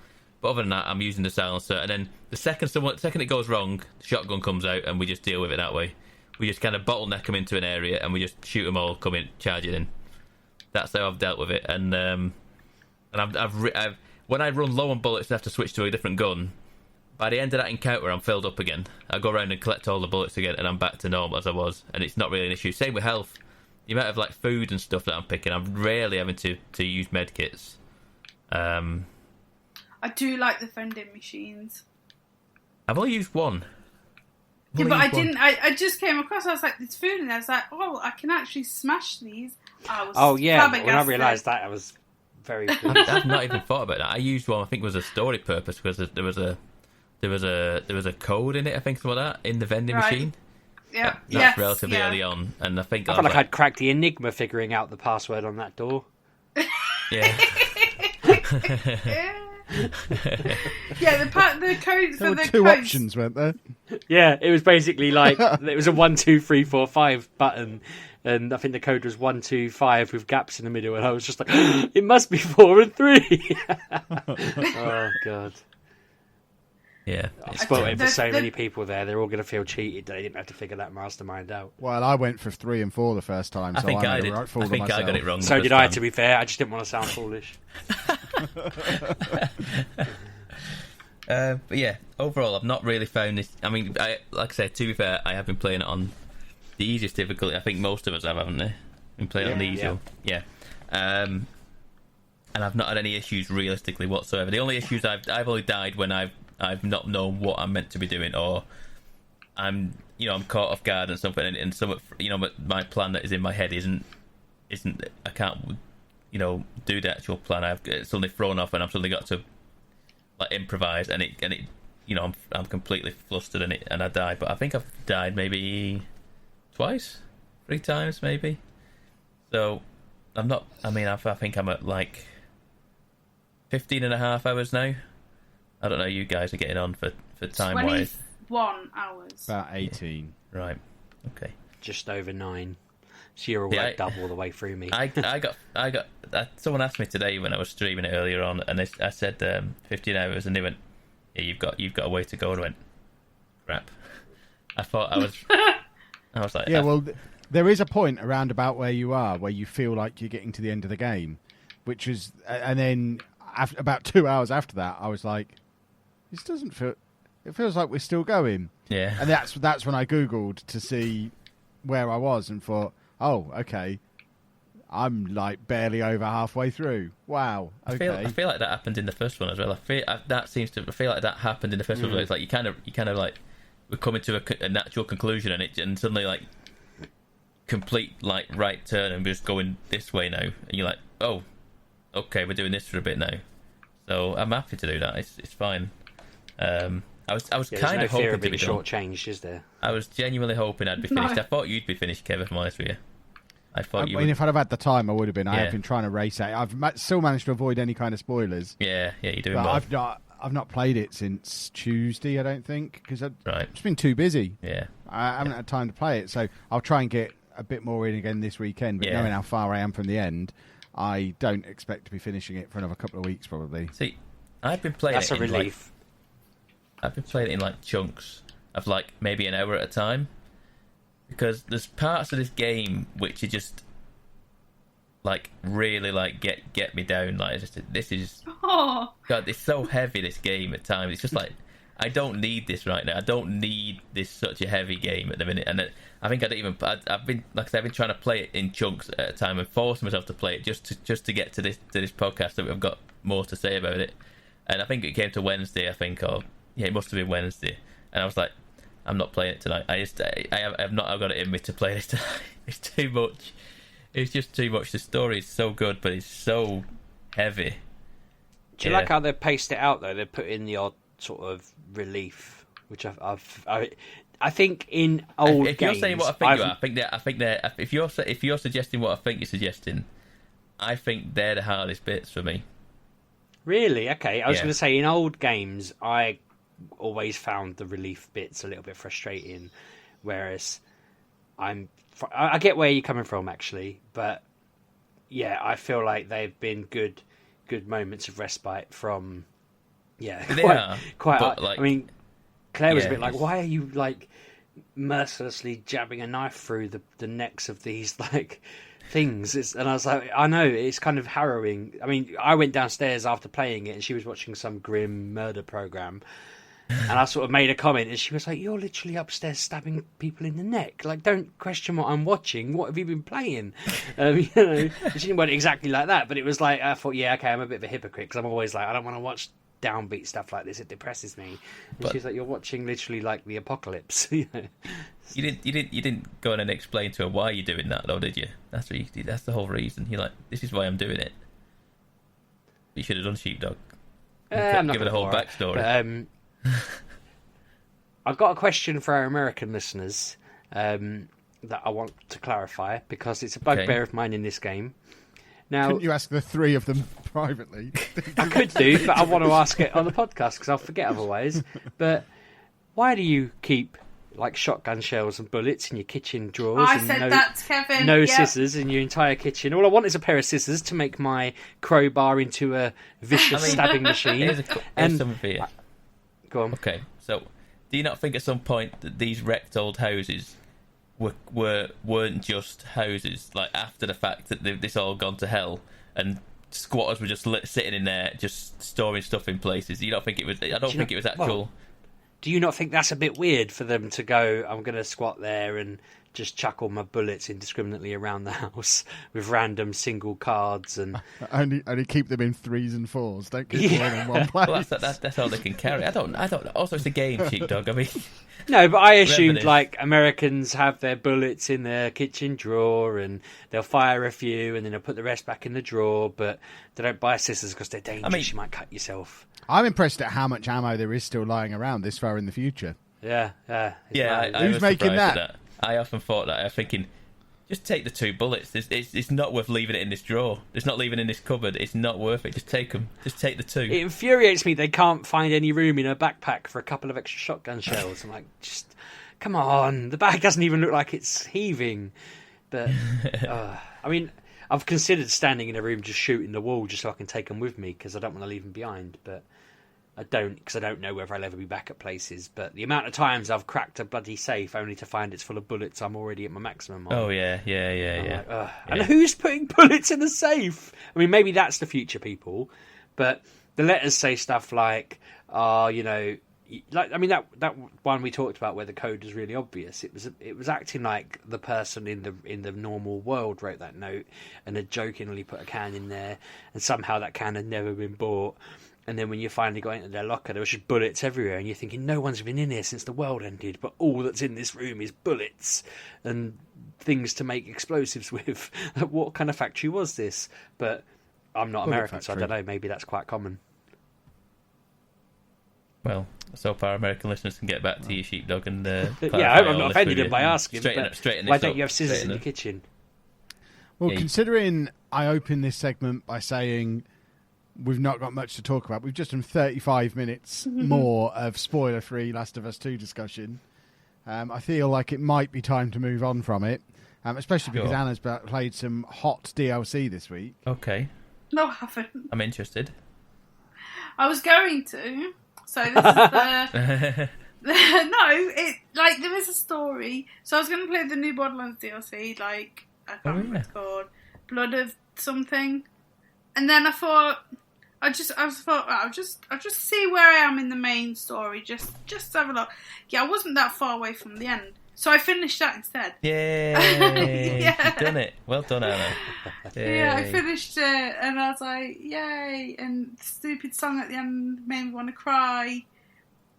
[SPEAKER 4] But other than that, I'm using the silencer, and then the second it goes wrong, the shotgun comes out, and we just deal with it that way. We just kind of bottleneck them into an area, and we just shoot them all, charging in. That's how I've dealt with it. And I've when I run low on bullets and have to switch to a different gun, by the end of that encounter, I'm filled up again. I go around and collect all the bullets again, and I'm back to normal as I was, and it's not really an issue. Same with health. The amount of like food and stuff that I'm picking, I'm rarely having to use medkits.
[SPEAKER 3] I do like the vending machines.
[SPEAKER 4] I've only used one.
[SPEAKER 3] Yeah, but I didn't. I just came across. I was like, "There's food," and I was like, "Oh, I can actually smash these."
[SPEAKER 2] When I realised that, I was very.
[SPEAKER 4] I've not even thought about that. I used one. I think it was a story purpose because there was a code in it. I think something like that in the vending machine.
[SPEAKER 3] Yeah,
[SPEAKER 4] that's relatively early on, and I think
[SPEAKER 2] I felt like I'd cracked the enigma figuring out the password on that door.
[SPEAKER 4] Yeah.
[SPEAKER 3] Yeah, the code for the
[SPEAKER 1] two options, weren't there?
[SPEAKER 2] Yeah, it was basically like it was a 1, 2, 3, 4, 5 button, and I think the code was 1, 2, 5 with gaps in the middle, and I was just like, it must be 4 and 3. Oh god.
[SPEAKER 4] Yeah,
[SPEAKER 2] I spoiled it for so many people there. They're all going to feel cheated that they didn't have to figure that mastermind out.
[SPEAKER 1] Well, I went for 3 and 4 the first time, so I made a right fool of myself.
[SPEAKER 4] I got it wrong.
[SPEAKER 2] So did I, to be fair. I just didn't want to sound foolish.
[SPEAKER 4] But yeah, overall, I've not really found this. I mean, like I said, to be fair, I have been playing it on the easiest difficulty. I think most of us have, haven't they? Been playing it on the easier. Yeah. And I've not had any issues realistically whatsoever. The only issues I've only died when I've not known what I'm meant to be doing, or I'm caught off guard and something, and some my plan that is in my head isn't I can't do the actual plan. I've suddenly thrown off, and I've suddenly got to like improvise, and it I'm completely flustered in it, and I die. But I think I've died maybe twice, 3 times maybe. So I'm not. I mean, I think I'm at like 15.5 hours now. I don't know. You guys are getting on for time wise.
[SPEAKER 3] 21 hours.
[SPEAKER 1] About 18.
[SPEAKER 4] Right. Okay.
[SPEAKER 2] Just over 9. So you're like double the way through me.
[SPEAKER 4] I got. Someone asked me today when I was streaming it earlier on, and I said 15 hours, and they went, "Yeah, you've got a way to go." And I went, "Crap." I thought I was like,
[SPEAKER 1] yeah. Well, there is a point around about where you are, where you feel like you're getting to the end of the game, which is, and then about 2 hours after that, I was like, "This doesn't feel. It feels like we're still going."
[SPEAKER 4] Yeah.
[SPEAKER 1] And that's when I googled to see where I was and thought, "Oh, okay, I'm like barely over halfway through. Wow." Okay.
[SPEAKER 4] I feel like that happened in the first one as well. I feel like that happened in the first one. It's like you kind of like we're coming to a natural conclusion, and suddenly like complete like right turn, and we're just going this way now, and you're like, oh, okay, we're doing this for a bit now. So I'm happy to do that. It's fine. I was kind of hoping to be
[SPEAKER 2] shortchanged, is there?
[SPEAKER 4] I was genuinely hoping I'd be finished. I thought you'd be finished, Kev, if I'm honest with you. I mean,
[SPEAKER 1] if I'd have had the time, I would have been. I have been trying to race it. I've still managed to avoid any kind of spoilers.
[SPEAKER 4] Yeah, you're doing
[SPEAKER 1] well.
[SPEAKER 4] well.
[SPEAKER 1] I've not played it since Tuesday, I don't think, because I've just been too busy.
[SPEAKER 4] Yeah,
[SPEAKER 1] I haven't had time to play it, so I'll try and get a bit more in again this weekend. But knowing how far I am from the end, I don't expect to be finishing it for another couple of weeks, probably.
[SPEAKER 4] See, I've been playing.
[SPEAKER 2] That's a relief.
[SPEAKER 4] I've been playing it in like chunks of like maybe an hour at a time, because there's parts of this game which are just like really like get me down. Like this is God, it's so heavy, this game at times. It's just like I don't need this right now. I don't need this such a heavy game at the minute. And I think I don't even. I've been like I said, I've been trying to play it in chunks at a time and force myself to play it just to get to this podcast, so I've got more to say about it. And I think it came to Wednesday. I think it must have been Wednesday, and I was like, I'm not playing it tonight. I've got it in me to play this tonight. It's too much. It's just too much. The story is so good, but it's so heavy.
[SPEAKER 2] Do you like how they've paced it out though? They put in the odd sort of relief, which I think in old
[SPEAKER 4] if
[SPEAKER 2] games.
[SPEAKER 4] You're saying what I think I think they're. If you're suggesting what I think you're suggesting, I think they're the hardest bits for me.
[SPEAKER 2] Really? Okay. I was going to say in old games, I always found the relief bits a little bit frustrating, whereas I get where you're coming from actually, but yeah, I feel like they've been good moments of respite from. Yeah, quite. I mean, Claire was a bit like, "Why are you like mercilessly jabbing a knife through the necks of these like things?" And I was like, "I know it's kind of harrowing." I mean, I went downstairs after playing it, and she was watching some grim murder program, and I sort of made a comment, and she was like, "You're literally upstairs stabbing people in the neck. Like, don't question what I'm watching. What have you been playing?" She didn't want it exactly like that, but it was like I thought, yeah, okay, I'm a bit of a hypocrite because I'm always like, I don't want to watch downbeat stuff like this, it depresses me. And she's like, you're watching literally like the apocalypse. You
[SPEAKER 4] didn't go in and explain to her why you're doing that though, did you? That's the whole reason. You're like, this is why I'm doing it. You should have done Sheepdog.
[SPEAKER 2] I'm not
[SPEAKER 4] give it a whole backstory.
[SPEAKER 2] But, I've got a question for our American listeners that I want to clarify because it's a bugbear of mine in this game. Now,
[SPEAKER 1] couldn't you ask the three of them privately?
[SPEAKER 2] I could do, but I want to ask it on the podcast because I'll forget otherwise. But why do you keep like shotgun shells and bullets in your kitchen drawers?
[SPEAKER 3] I said that to Kevin.
[SPEAKER 2] No scissors in your entire kitchen. All I want is a pair of scissors to make my crowbar into a vicious stabbing machine.
[SPEAKER 4] Here's something for you.
[SPEAKER 2] Go on.
[SPEAKER 4] Okay, so do you not think at some point that these wrecked old houses weren't just houses, like after the fact that this all gone to hell and squatters were just sitting in there just storing stuff in places? You don't think it was? I don't think it was actual.
[SPEAKER 2] Well, do you not think that's a bit weird for them to go, I'm going to squat there and just chuck all my bullets indiscriminately around the house with random single cards and
[SPEAKER 1] only keep them in 3s and 4s. Don't keep them all in one place.
[SPEAKER 4] Well, that's all they can carry. I don't. Also, it's a game, Sheepdog. I mean.
[SPEAKER 2] No, but I assumed like Americans have their bullets in their kitchen drawer and they'll fire a few and then they'll put the rest back in the drawer, but they don't buy scissors because they're dangerous. I mean, you might cut yourself.
[SPEAKER 1] I'm impressed at how much ammo there is still lying around this far in the future.
[SPEAKER 2] Yeah.
[SPEAKER 1] Who's making that?
[SPEAKER 4] I often thought that. I'm thinking, just take the 2 bullets. It's not worth leaving it in this drawer. It's not leaving it in this cupboard. It's not worth it. Just take them. Just take the 2.
[SPEAKER 2] It infuriates me they can't find any room in a backpack for a couple of extra shotgun shells. I'm like, just come on. The bag doesn't even look like it's heaving. But, I mean, I've considered standing in a room just shooting the wall just so I can take them with me because I don't want to leave them behind. But I don't, because I don't know whether I'll ever be back at places. But the amount of times I've cracked a bloody safe only to find it's full of bullets, I'm already at my maximum.
[SPEAKER 4] Oh, yeah.
[SPEAKER 2] Like, and who's putting bullets in the safe? I mean, maybe that's the future, people. But the letters say stuff like, that one we talked about where the code was really obvious. It was acting like the person in the normal world wrote that note and had jokingly put a can in there, and somehow that can had never been bought. And then when you finally got into their locker, there was just bullets everywhere, and you're thinking, no one's been in here since the world ended, but all that's in this room is bullets and things to make explosives with. What kind of factory was this? But I'm not American, so I don't know. Maybe that's quite common.
[SPEAKER 4] Well, so far American listeners can get back to you, Sheepdog, and
[SPEAKER 2] yeah, I hope I'm not offended them by asking.
[SPEAKER 4] Straighten
[SPEAKER 2] why don't you have scissors in the kitchen?
[SPEAKER 1] Well, considering I opened this segment by saying we've not got much to talk about, we've just done 35 minutes more of spoiler-free Last of Us 2 discussion. I feel like it might be time to move on from it, especially because Anna's played some hot DLC this week.
[SPEAKER 4] Okay.
[SPEAKER 3] No, I haven't.
[SPEAKER 4] I'm interested.
[SPEAKER 3] I was going to. So this is the... there is a story. So I was going to play the new Borderlands DLC, I can't remember what it's called, Blood of something. And then I thought, I'll just see where I am in the main story, just have a look. Yeah, I wasn't that far away from the end, so I finished that instead.
[SPEAKER 4] Yay! Yeah. You've done it. Well done, Anna.
[SPEAKER 3] Yeah, I finished it, and I was like, yay! And the stupid song at the end made me want to cry.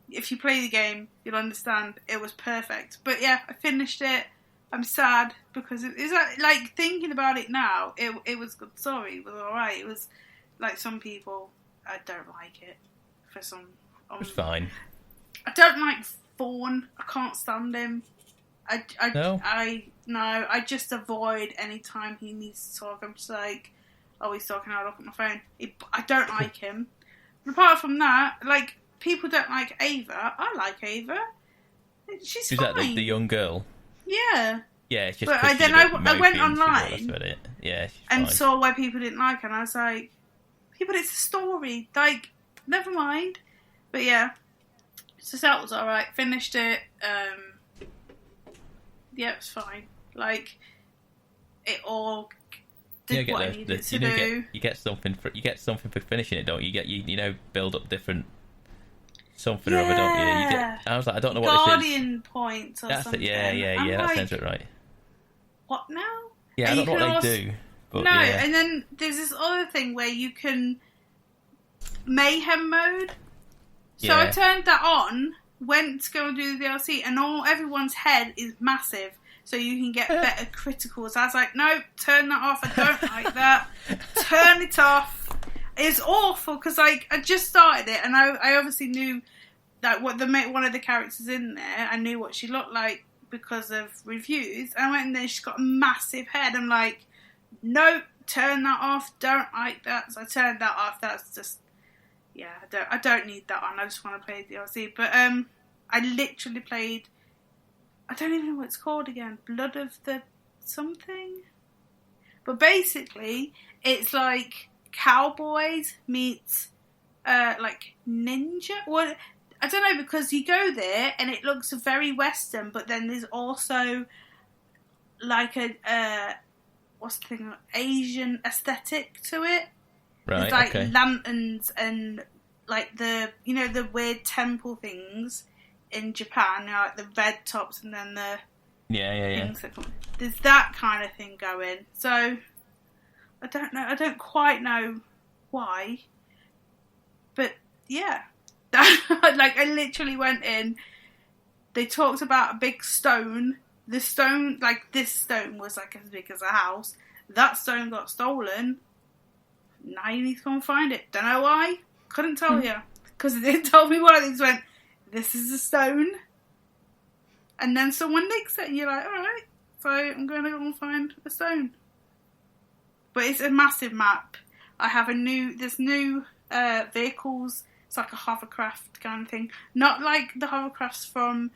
[SPEAKER 3] If you play the game, you'll understand. It was perfect. But yeah, I finished it. I'm sad because it's like thinking about it now. It was a good story. It was alright. It was like some people I don't like it for some.
[SPEAKER 4] It's fine.
[SPEAKER 3] I don't like Fawn. I can't stand him.
[SPEAKER 4] No?
[SPEAKER 3] I just avoid any time he needs to talk. I'm just like, oh, he's talking. I'll look at my phone. I don't like him. And apart from that, like, people don't like Ava. I like Ava. She's
[SPEAKER 4] Is
[SPEAKER 3] fine.
[SPEAKER 4] that the young girl?
[SPEAKER 3] Yeah.
[SPEAKER 4] Yeah, it's just.
[SPEAKER 3] But
[SPEAKER 4] she's
[SPEAKER 3] then
[SPEAKER 4] a bit
[SPEAKER 3] I went
[SPEAKER 4] mopey and
[SPEAKER 3] online
[SPEAKER 4] that's about it. Yeah, she's
[SPEAKER 3] and
[SPEAKER 4] fine.
[SPEAKER 3] saw why people didn't like her, and I was like, yeah, but it's a story. Like, never mind. But yeah, so that was alright. Finished it. Yeah, it was fine. Like, it all did what I needed to do.
[SPEAKER 4] You get something for finishing it, don't you? You know, build up different something or other, don't you? I was like, I don't know what this is.
[SPEAKER 3] Guardian points or
[SPEAKER 4] That's
[SPEAKER 3] something.
[SPEAKER 4] it. Yeah. That sounds it right.
[SPEAKER 3] What now?
[SPEAKER 4] Yeah,
[SPEAKER 3] And
[SPEAKER 4] I don't know what they do. But
[SPEAKER 3] no,
[SPEAKER 4] yeah.
[SPEAKER 3] and then there's this other thing where you can mayhem mode. So I turned that on, went to go and do the DLC, and everyone's head is massive, so you can get better criticals. I was like, no, turn that off. I don't like that. Turn it off. It's awful because I just started it, and I obviously knew that one of the characters in there. I knew what she looked like because of reviews. I went in there, she's got a massive head. I'm like, no, turn that off. Don't like that. So I turned that off. That's just, yeah, I don't need that on. I just want to play DLC. But I literally played, I don't even know what it's called again. Blood of the something. But basically, it's like Cowboys meets like Ninja. What? I don't know, because you go there and it looks very Western, but then there's also like a what's the thing, Asian aesthetic to it.
[SPEAKER 4] Right.
[SPEAKER 3] There's like
[SPEAKER 4] okay.
[SPEAKER 3] lanterns and like the weird temple things in Japan, like the red tops and then the things that come. There's that kind of thing going. So I don't know. I don't quite know why, but yeah. Like, I literally went in, they talked about a big stone. The stone, like, this stone was like as big as a house. That stone got stolen. Now you need to go and find it. Don't know why. Couldn't tell you. Because they didn't tell me why. They just went, this is a stone. And then someone nicks it and you're like, alright, so I'm going to go and find a stone. But it's a massive map. I have there's new vehicles. It's like a hovercraft kind of thing. Not like the hovercrafts from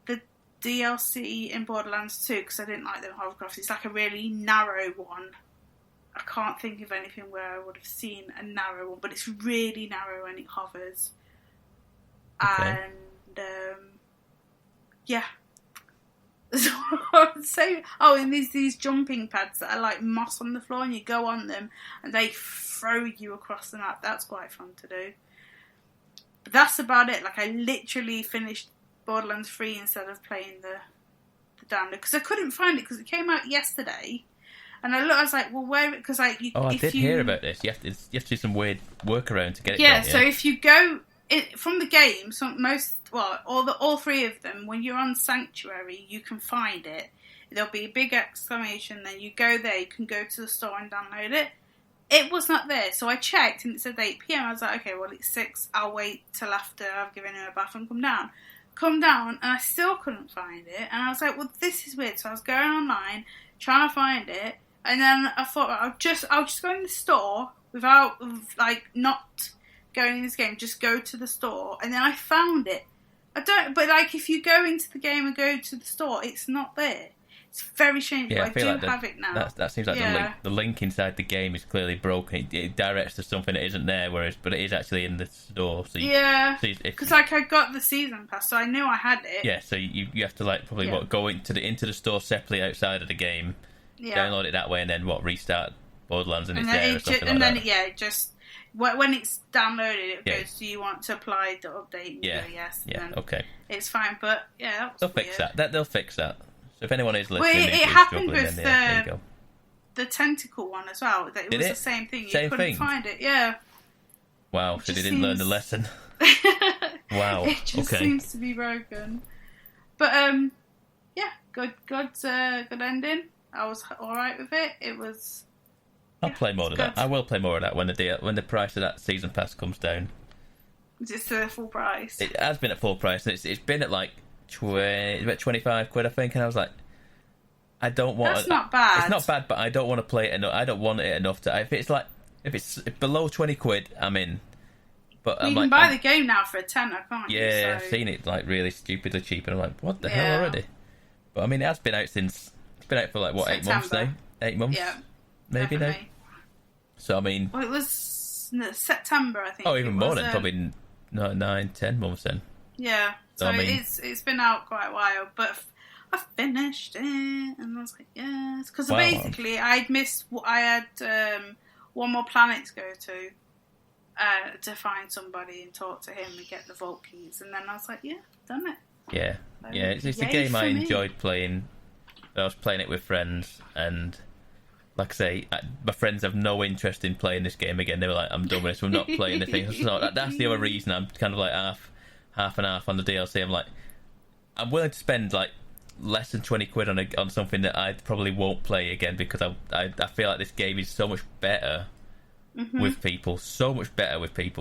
[SPEAKER 3] the DLC in Borderlands 2, because I didn't like the hovercrafts. It's like a really narrow one. I can't think of anything where I would have seen a narrow one, but it's really narrow and it hovers.
[SPEAKER 4] Okay.
[SPEAKER 3] And, yeah. That's what I would say. Oh, and there's these jumping pads that are like moss on the floor, and you go on them, and they throw you across the map. That's quite fun to do. But that's about it. Like, I literally finished Borderlands 3 instead of playing the download, because I couldn't find it, because it came out yesterday. And I was like, well, where? Because like,
[SPEAKER 4] I did hear about this. You have to do some weird workaround to get it.
[SPEAKER 3] Yeah.
[SPEAKER 4] Done,
[SPEAKER 3] So if you go from the game, all three of them, when you're on Sanctuary, you can find it. There'll be a big exclamation. Then you go there. You can go to the store and download it. It was not there, so I checked and it said 8 PM. I was like, okay, well, it's 6. I'll wait till after I've given him a bath and come down, and I still couldn't find it. And I was like, well, this is weird. So I was going online trying to find it, and then I thought, I'll just go in the store without like not going in this game. Just go to the store, and then I found it. But like, if you go into the game and go to the store, it's not there. It's very strange, but I do
[SPEAKER 4] like
[SPEAKER 3] have it now.
[SPEAKER 4] That seems like the link inside the game is clearly broken. It directs to something that isn't there, but it is actually in the store. So because
[SPEAKER 3] like, I got the season pass, so I knew I had it.
[SPEAKER 4] Yeah, so you have to like probably go into the store separately outside of the game, download it that way, and then restart Borderlands and it's there or something like that.
[SPEAKER 3] Just when it's downloaded, it goes, do you want to apply the update? And
[SPEAKER 4] yeah,
[SPEAKER 3] go, yes.
[SPEAKER 4] Yeah, okay.
[SPEAKER 3] It's fine, but that was
[SPEAKER 4] they'll
[SPEAKER 3] weird.
[SPEAKER 4] fix that. They'll fix that. So if anyone is listening,
[SPEAKER 3] well, it happened with
[SPEAKER 4] there you go.
[SPEAKER 3] The tentacle one as well. It was the same thing. You couldn't find it. Yeah.
[SPEAKER 4] Wow, so they didn't learn the lesson. Wow.
[SPEAKER 3] It just seems to be broken. But good ending. I was alright with it. It was.
[SPEAKER 4] I'll play more of that. I will play more of that when the price of that season pass comes down.
[SPEAKER 3] Is it still at full price?
[SPEAKER 4] It has been at full price, and it's been at like about 25 quid, I think. And I was like, I don't want.
[SPEAKER 3] That's not bad.
[SPEAKER 4] It's not bad, but I don't want to play it enough. I don't want it enough to. If it's below 20 quid, I'm in. But
[SPEAKER 3] you can buy the game now for a tenner, can't you?
[SPEAKER 4] Yeah,
[SPEAKER 3] So...
[SPEAKER 4] I've seen it like really stupidly cheap, and I'm like, what the hell already? But I mean, it has been out since. It's been out for like what,
[SPEAKER 3] September.
[SPEAKER 4] 8 months now? 8 months?
[SPEAKER 3] Yeah,
[SPEAKER 4] maybe
[SPEAKER 3] definitely.
[SPEAKER 4] now. So I mean,
[SPEAKER 3] well, it was September, I think.
[SPEAKER 4] Oh, even more than probably 9, 10 months then.
[SPEAKER 3] Yeah, so
[SPEAKER 4] I mean,
[SPEAKER 3] it's been out quite a while, but I finished it, and I was like, yes, because basically I had one more planet to go to find somebody and talk to him and get the vault keys, and then I was like, yeah, done it.
[SPEAKER 4] Yeah,
[SPEAKER 3] So,
[SPEAKER 4] yeah, it's a game I enjoyed playing. I was playing it with friends, and like I say, my friends have no interest in playing this game again. They were like, I'm done with this, we're not playing the thing. So that's the other reason I'm kind of like half and half on the DLC. I'm like, I'm willing to spend like less than 20 quid on something that I probably won't play again, because I feel like this game is so much better with people,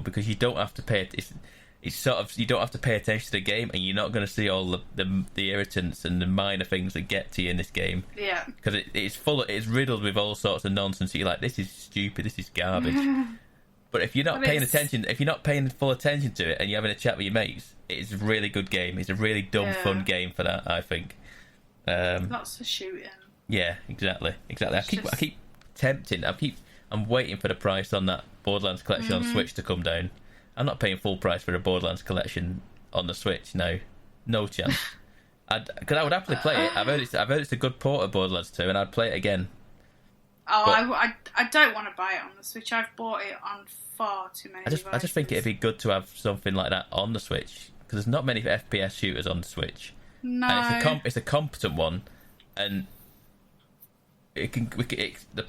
[SPEAKER 4] because you don't have to pay. It's sort of, you don't have to pay attention to the game, and you're not going to see all the irritants and the minor things that get to you in this game.
[SPEAKER 3] Yeah,
[SPEAKER 4] because it's riddled with all sorts of nonsense. You're like, this is stupid, this is garbage. But if you're not paying attention, if you're not paying full attention to it, and you're having a chat with your mates, it's a really good game. It's a really dumb, fun game for that, I think.
[SPEAKER 3] Lots of shooting.
[SPEAKER 4] Yeah, exactly. I keep tempting. I'm waiting for the price on that Borderlands collection on Switch to come down. I'm not paying full price for a Borderlands collection on the Switch. No chance. Because I would happily play it. I've heard it's a good port of Borderlands 2, and I'd play it again.
[SPEAKER 3] Oh, I don't want to buy it on the Switch. I've bought it on far too many devices.
[SPEAKER 4] I just think it'd be good to have something like that on the Switch, because there's not many FPS shooters on the Switch.
[SPEAKER 3] No,
[SPEAKER 4] and it's a competent one, and the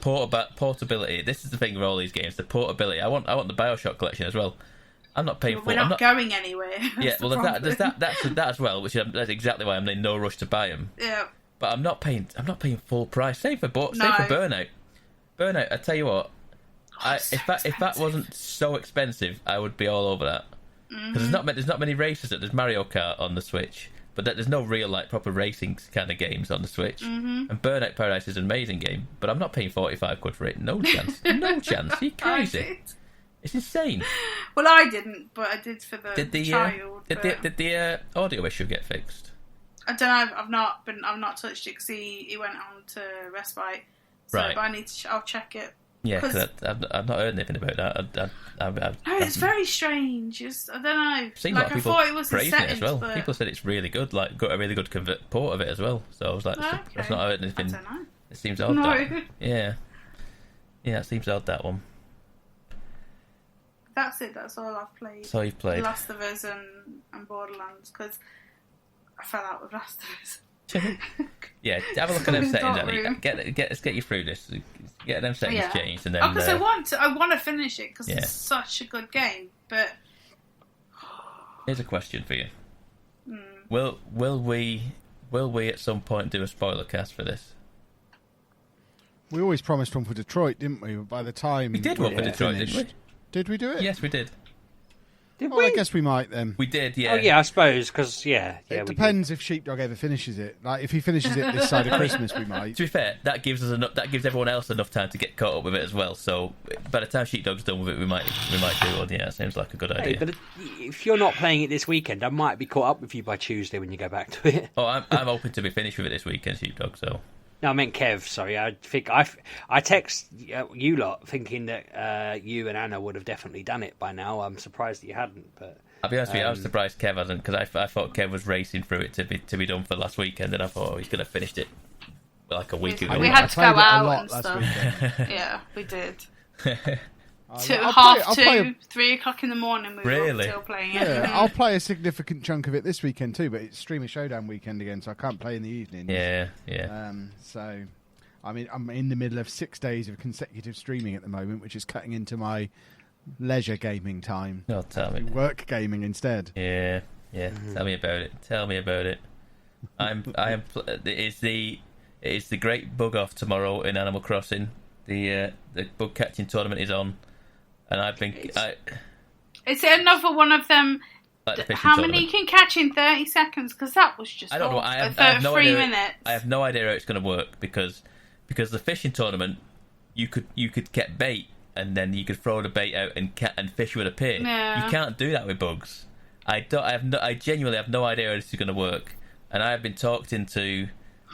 [SPEAKER 4] portability. This is the thing with all these games: the portability. I want the BioShock collection as well. I'm not paying for.
[SPEAKER 3] We're not going anywhere.
[SPEAKER 4] Yeah, well, there's that as well, which that's exactly why I'm in no rush to buy them.
[SPEAKER 3] Yeah,
[SPEAKER 4] but I'm not paying full price. Same for Burnout. Burnout. I tell you what, if that wasn't so expensive, I would be all over that. Because there's not many races. There's Mario Kart on the Switch, but there's no real like proper racing kind of games on the Switch. And Burnout Paradise is an amazing game, but I'm not paying 45 quid for it. No chance. No chance. Are you crazy? It's insane.
[SPEAKER 3] Well, I didn't, but I did for the child.
[SPEAKER 4] Did the audio issue get fixed?
[SPEAKER 3] I don't know. I've not touched it because he went on to respite. So,
[SPEAKER 4] right.
[SPEAKER 3] But I need to. I'll check it.
[SPEAKER 4] Yeah, because I've not heard anything about that.
[SPEAKER 3] No, it's very strange. I don't know.
[SPEAKER 4] Seen
[SPEAKER 3] like,
[SPEAKER 4] a lot of people
[SPEAKER 3] I thought it was
[SPEAKER 4] praising
[SPEAKER 3] settings,
[SPEAKER 4] it as well.
[SPEAKER 3] but...
[SPEAKER 4] People said it's really good. Like, got a really good port of it as well. So I was like, that's not heard anything.
[SPEAKER 3] I don't know.
[SPEAKER 4] It seems odd.
[SPEAKER 3] No.
[SPEAKER 4] Yeah, it seems odd, that one.
[SPEAKER 3] That's it. That's all I've played.
[SPEAKER 4] That's all you've played.
[SPEAKER 3] Last of Us and Borderlands, because I fell out with Last of Us.
[SPEAKER 4] Yeah, have a look at them settings, Ellie. Let's get you through this. Get them settings changed, and then.
[SPEAKER 3] Because I want to finish it because it's such a good game. But
[SPEAKER 4] here's a question for you: Will we at some point do a spoiler cast for this?
[SPEAKER 1] We always promised one for Detroit, didn't we? By the time
[SPEAKER 4] we did one for Detroit, didn't we?
[SPEAKER 1] Did we do it?
[SPEAKER 4] Yes, we did.
[SPEAKER 1] Did we? I guess we might then.
[SPEAKER 4] We did, yeah.
[SPEAKER 2] Oh, yeah, I suppose, because,
[SPEAKER 1] it depends if Sheepdog ever finishes it. Like, if he finishes it this side of Christmas, we might.
[SPEAKER 4] To be fair, that gives everyone else enough time to get caught up with it as well. So by the time Sheepdog's done with it, we might do one. Yeah, seems like a good idea.
[SPEAKER 2] But if you're not playing it this weekend, I might be caught up with you by Tuesday when you go back to it.
[SPEAKER 4] Oh, I'm hoping to be finished with it this weekend, Sheepdog. So.
[SPEAKER 2] No, I meant Kev. Sorry, I think I text you lot thinking that you and Anna would have definitely done it by now. I'm surprised that you hadn't. But
[SPEAKER 4] I'll be honest with you, I was surprised Kev hasn't, because I thought Kev was racing through it to be done for last weekend, and I thought he's going to finish it like a week ago.
[SPEAKER 3] We had to go out and stuff. Yeah, we did. 2:30, 3 o'clock in the morning. We were still playing it.
[SPEAKER 1] Yeah, I'll play a significant chunk of it this weekend too, but it's Streamer Showdown weekend again, so I can't play in the evenings.
[SPEAKER 4] Yeah.
[SPEAKER 1] So, I mean, I'm in the middle of 6 days of consecutive streaming at the moment, which is cutting into my leisure gaming time.
[SPEAKER 4] Oh, tell me.
[SPEAKER 1] Work gaming instead.
[SPEAKER 4] Yeah. Tell me about it. It is the great bug off tomorrow in Animal Crossing. The bug catching tournament is on, and I've been.
[SPEAKER 3] Is it another one of them?
[SPEAKER 4] Like the
[SPEAKER 3] how many
[SPEAKER 4] tournament.
[SPEAKER 3] you can catch in 30 seconds? Because that was just
[SPEAKER 4] I don't know. I have no
[SPEAKER 3] 3
[SPEAKER 4] idea.
[SPEAKER 3] minutes.
[SPEAKER 4] I have no idea how it's going to work because the fishing tournament, you could get bait and then you could throw the bait out and fish would appear.
[SPEAKER 3] Yeah.
[SPEAKER 4] You can't do that with bugs. I genuinely have no idea how this is going to work, and I have been talked into.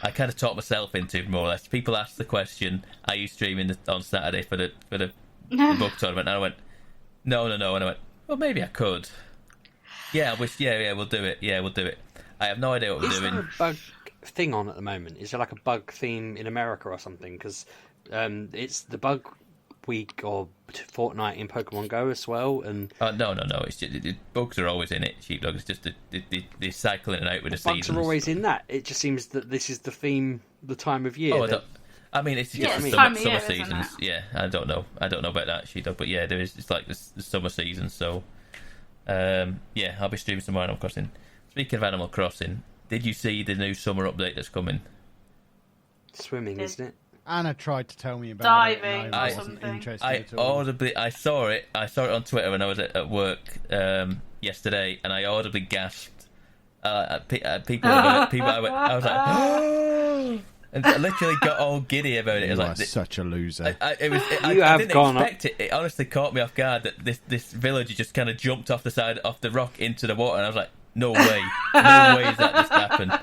[SPEAKER 4] I kind of talked myself into more or less. People asked the question, "Are you streaming on Saturday for the bug tournament?" And I went, "No," and I went, "Well, maybe I could." Yeah, we'll do it. Yeah, we'll do it. I have no idea what we're doing.
[SPEAKER 2] Is there a bug thing on at the moment? Is there like a bug theme in America or something? Because it's the bug week or fortnight in Pokemon Go as well. And
[SPEAKER 4] no. It's just, bugs are always in it. Sheepdog. It's just they cycle in and out with the seasons.
[SPEAKER 2] Bugs are always in that. It just seems that this is the theme, the time of year.
[SPEAKER 4] I mean, it's just summer seasons. Yeah, I don't know about that, Sheepdog. But yeah, there is. It's like the summer season. So yeah, I'll be streaming some more Animal Crossing. Speaking of Animal Crossing, did you see the new summer update that's coming?
[SPEAKER 2] Swimming, isn't it?
[SPEAKER 1] Anna tried to tell me about
[SPEAKER 3] Diving
[SPEAKER 1] it. I
[SPEAKER 3] or
[SPEAKER 1] wasn't
[SPEAKER 3] something.
[SPEAKER 1] interested
[SPEAKER 4] I
[SPEAKER 1] at all.
[SPEAKER 4] I saw it on Twitter when I was at work yesterday, and I audibly gasped at people. I was like, and I literally got all giddy about it.
[SPEAKER 1] You
[SPEAKER 4] I was
[SPEAKER 1] are
[SPEAKER 4] like,
[SPEAKER 1] such a loser.
[SPEAKER 4] I didn't expect it. It honestly caught me off guard that this villager just kind of jumped off the rock into the water, and I was like, no way has that just happened.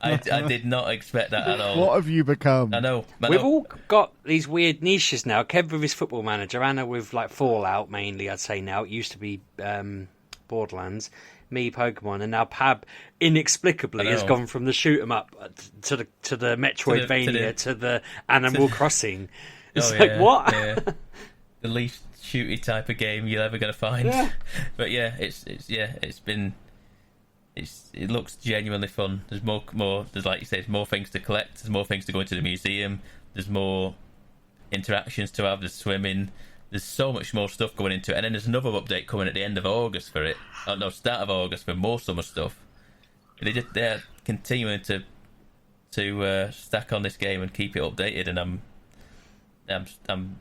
[SPEAKER 4] I did not expect that at all.
[SPEAKER 1] What have you become?
[SPEAKER 4] I know.
[SPEAKER 2] We've all got these weird niches now. Kev with his football manager, Anna with like Fallout mainly, I'd say now. It used to be Borderlands, me Pokemon, and now Pab inexplicably has gone from the shoot 'em up to the Metroidvania to the Animal Crossing. It's what?
[SPEAKER 4] Yeah. The least shooty type of game you're ever going to find.
[SPEAKER 2] Yeah.
[SPEAKER 4] But yeah, it looks genuinely fun. There's more. There's, like you say, there's more things to collect. There's more things to go into the museum. There's more interactions to have. There's swimming. There's so much more stuff going into it. And then there's another update coming at the end of August for it. Oh, no, start of August for more summer stuff. They're continuing to stack on this game and keep it updated. And I'm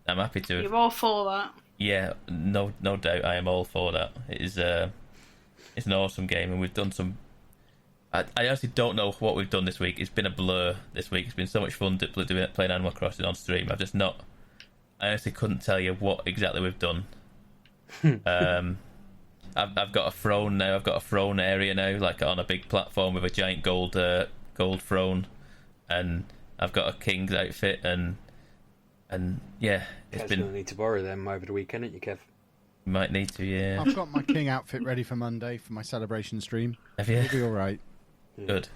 [SPEAKER 4] happy to.
[SPEAKER 3] You're all for that.
[SPEAKER 4] Yeah, no doubt. I am all for that. It is. It's an awesome game, and we've done some. I actually don't know what we've done this week. It's been a blur this week. It's been so much fun playing Animal Crossing on stream. I honestly couldn't tell you what exactly we've done. I've got a throne now. I've got a throne area now, like on a big platform with a giant gold throne, and I've got a king's outfit, and yeah,
[SPEAKER 2] Kev's going to need to borrow them over the weekend, ain't you, Kev?
[SPEAKER 4] Might need to, yeah.
[SPEAKER 1] I've got my king outfit ready for Monday for my celebration stream.
[SPEAKER 4] Have you?
[SPEAKER 1] It'll be all right.
[SPEAKER 4] Good.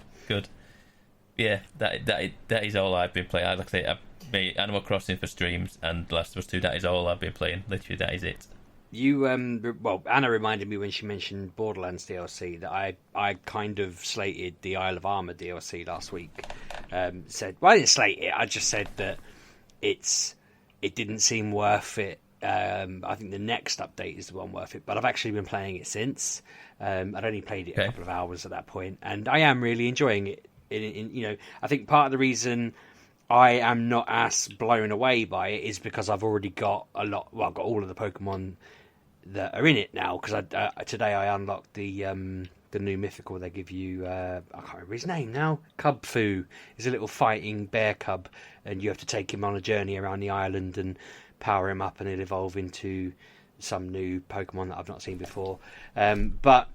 [SPEAKER 4] Yeah, that is all I've been playing. Like I say, I've made Animal Crossing for streams and Last of Us 2. That is all I've been playing. Literally, that is it.
[SPEAKER 2] You Anna reminded me when she mentioned Borderlands DLC that I kind of slated the Isle of Armor DLC last week. I didn't slate it. I just said that it didn't seem worth it. I think the next update is the one worth it, but I've actually been playing it since. I'd only played it a couple of hours at that point, and I am really enjoying it. I think part of the reason I am not as blown away by it is because I've already got I've got all of the Pokemon that are in it now. Because today I unlocked the new mythical they give you. I can't remember his name now. Cubfu is a little fighting bear cub, and you have to take him on a journey around the island and power him up, and he'll evolve into some new Pokemon that I've not seen before. But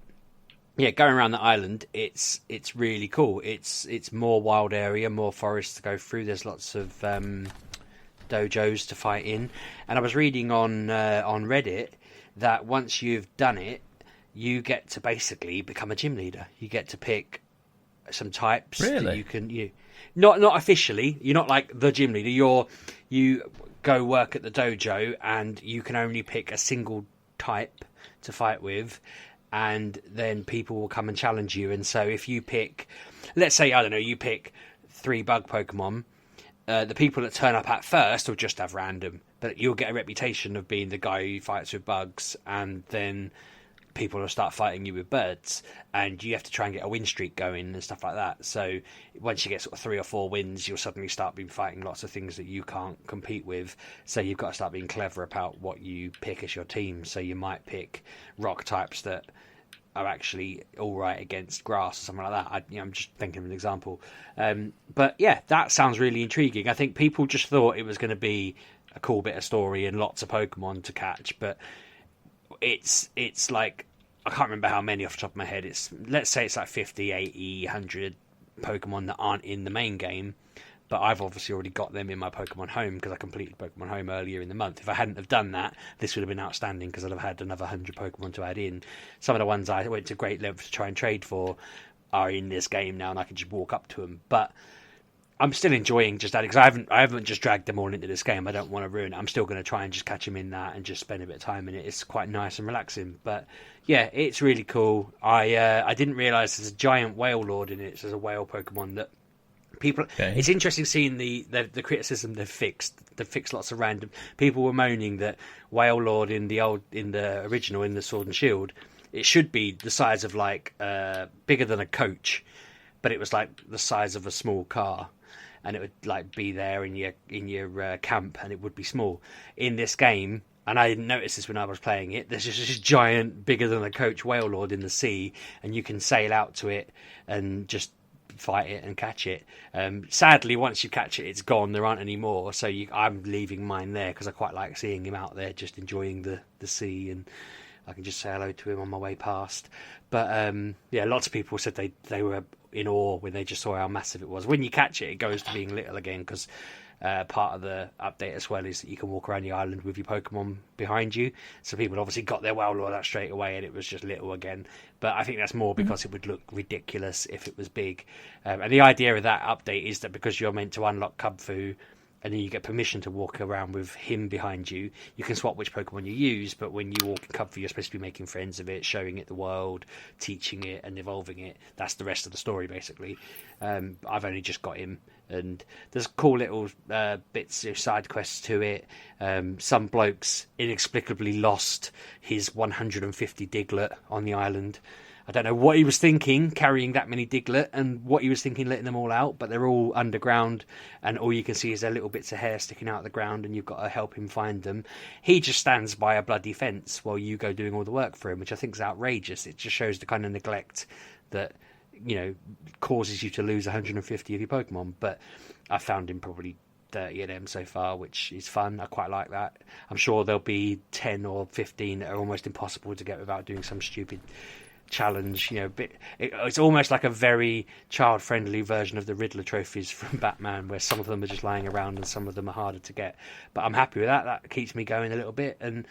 [SPEAKER 2] yeah, going around the island, it's really cool. It's more wild area, more forest to go through. There's lots of dojos to fight in, and I was reading on Reddit that once you've done it, you get to basically become a gym leader. You get to pick some types that you can. Not officially. You're not like the gym leader. You go work at the dojo, and you can only pick a single type to fight with, and then people will come and challenge you. And so if you pick, let's say, I don't know, you pick 3 bug Pokemon, the people that turn up at first will just have random, but you'll get a reputation of being the guy who fights with bugs, and then people will start fighting you with birds, and you have to try and get a win streak going and stuff like that. So once you get sort of 3 or 4 wins, you'll suddenly start being fighting lots of things that you can't compete with. So you've got to start being clever about what you pick as your team. So you might pick rock types that are actually all right against grass or something like that. I'm just thinking of an example. But yeah, that sounds really intriguing. I think people just thought it was going to be a cool bit of story and lots of Pokemon to catch, but it's like, I can't remember how many off the top of my head. Let's say it's like 50, 80, 100 Pokemon that aren't in the main game, but I've obviously already got them in my Pokemon Home because I completed Pokemon Home earlier in the month. If I hadn't have done that, this would have been outstanding because I'd have had another 100 Pokemon to add in. Some of the ones I went to great lengths to try and trade for are in this game now, and I can just walk up to them. But I'm still enjoying just that because I haven't just dragged them all into this game. I don't want to ruin it. I'm still going to try and just catch them in that and just spend a bit of time in it. It's quite nice and relaxing. But yeah, it's really cool. I didn't realise there's a giant whale lord in it. So there's a whale Pokemon that people. Okay. It's interesting seeing the criticism they've fixed. They've fixed lots of random. People were moaning that whale lord in the original in the Sword and Shield, it should be the size of like bigger than a coach, but it was like the size of a small car. And it would like be there in your camp, and it would be small. In this game, and I didn't notice this when I was playing it, there's just this giant, bigger than a coach whale lord in the sea, and you can sail out to it and just fight it and catch it. Sadly, once you catch it, it's gone. There aren't any more, so I'm leaving mine there because I quite like seeing him out there, just enjoying the sea, and I can just say hello to him on my way past. But yeah, lots of people said they were in awe when they just saw how massive it was. When you catch it, it goes to being little again because part of the update as well is that you can walk around the island with your Pokemon behind you. So people obviously got their Wailord out straight away, and it was just little again. But I think that's more because it would look ridiculous if it was big. And the idea of that update is that because you're meant to unlock Kubfu, and then you get permission to walk around with him behind you, you can swap which Pokemon you use, but when you walk in Kubfu, you're supposed to be making friends of it, showing it the world, teaching it, and evolving it. That's the rest of the story, basically. I've only just got him, and there's cool little bits of side quests to it. Some blokes inexplicably lost his 150 Diglett on the island. I don't know what he was thinking carrying that many Diglett and what he was thinking letting them all out, but they're all underground and all you can see is their little bits of hair sticking out of the ground and you've got to help him find them. He just stands by a bloody fence while you go doing all the work for him, which I think is outrageous. It just shows the kind of neglect that, you know, causes you to lose 150 of your Pokemon. But I found him probably 30 of them so far, which is fun. I quite like that. I'm sure there'll be 10 or 15 that are almost impossible to get without doing some stupid challenge, you know. It's almost like a very child-friendly version of the Riddler trophies from Batman, where some of them are just lying around and some of them are harder to get. But I'm happy with that. That keeps me going a little bit, and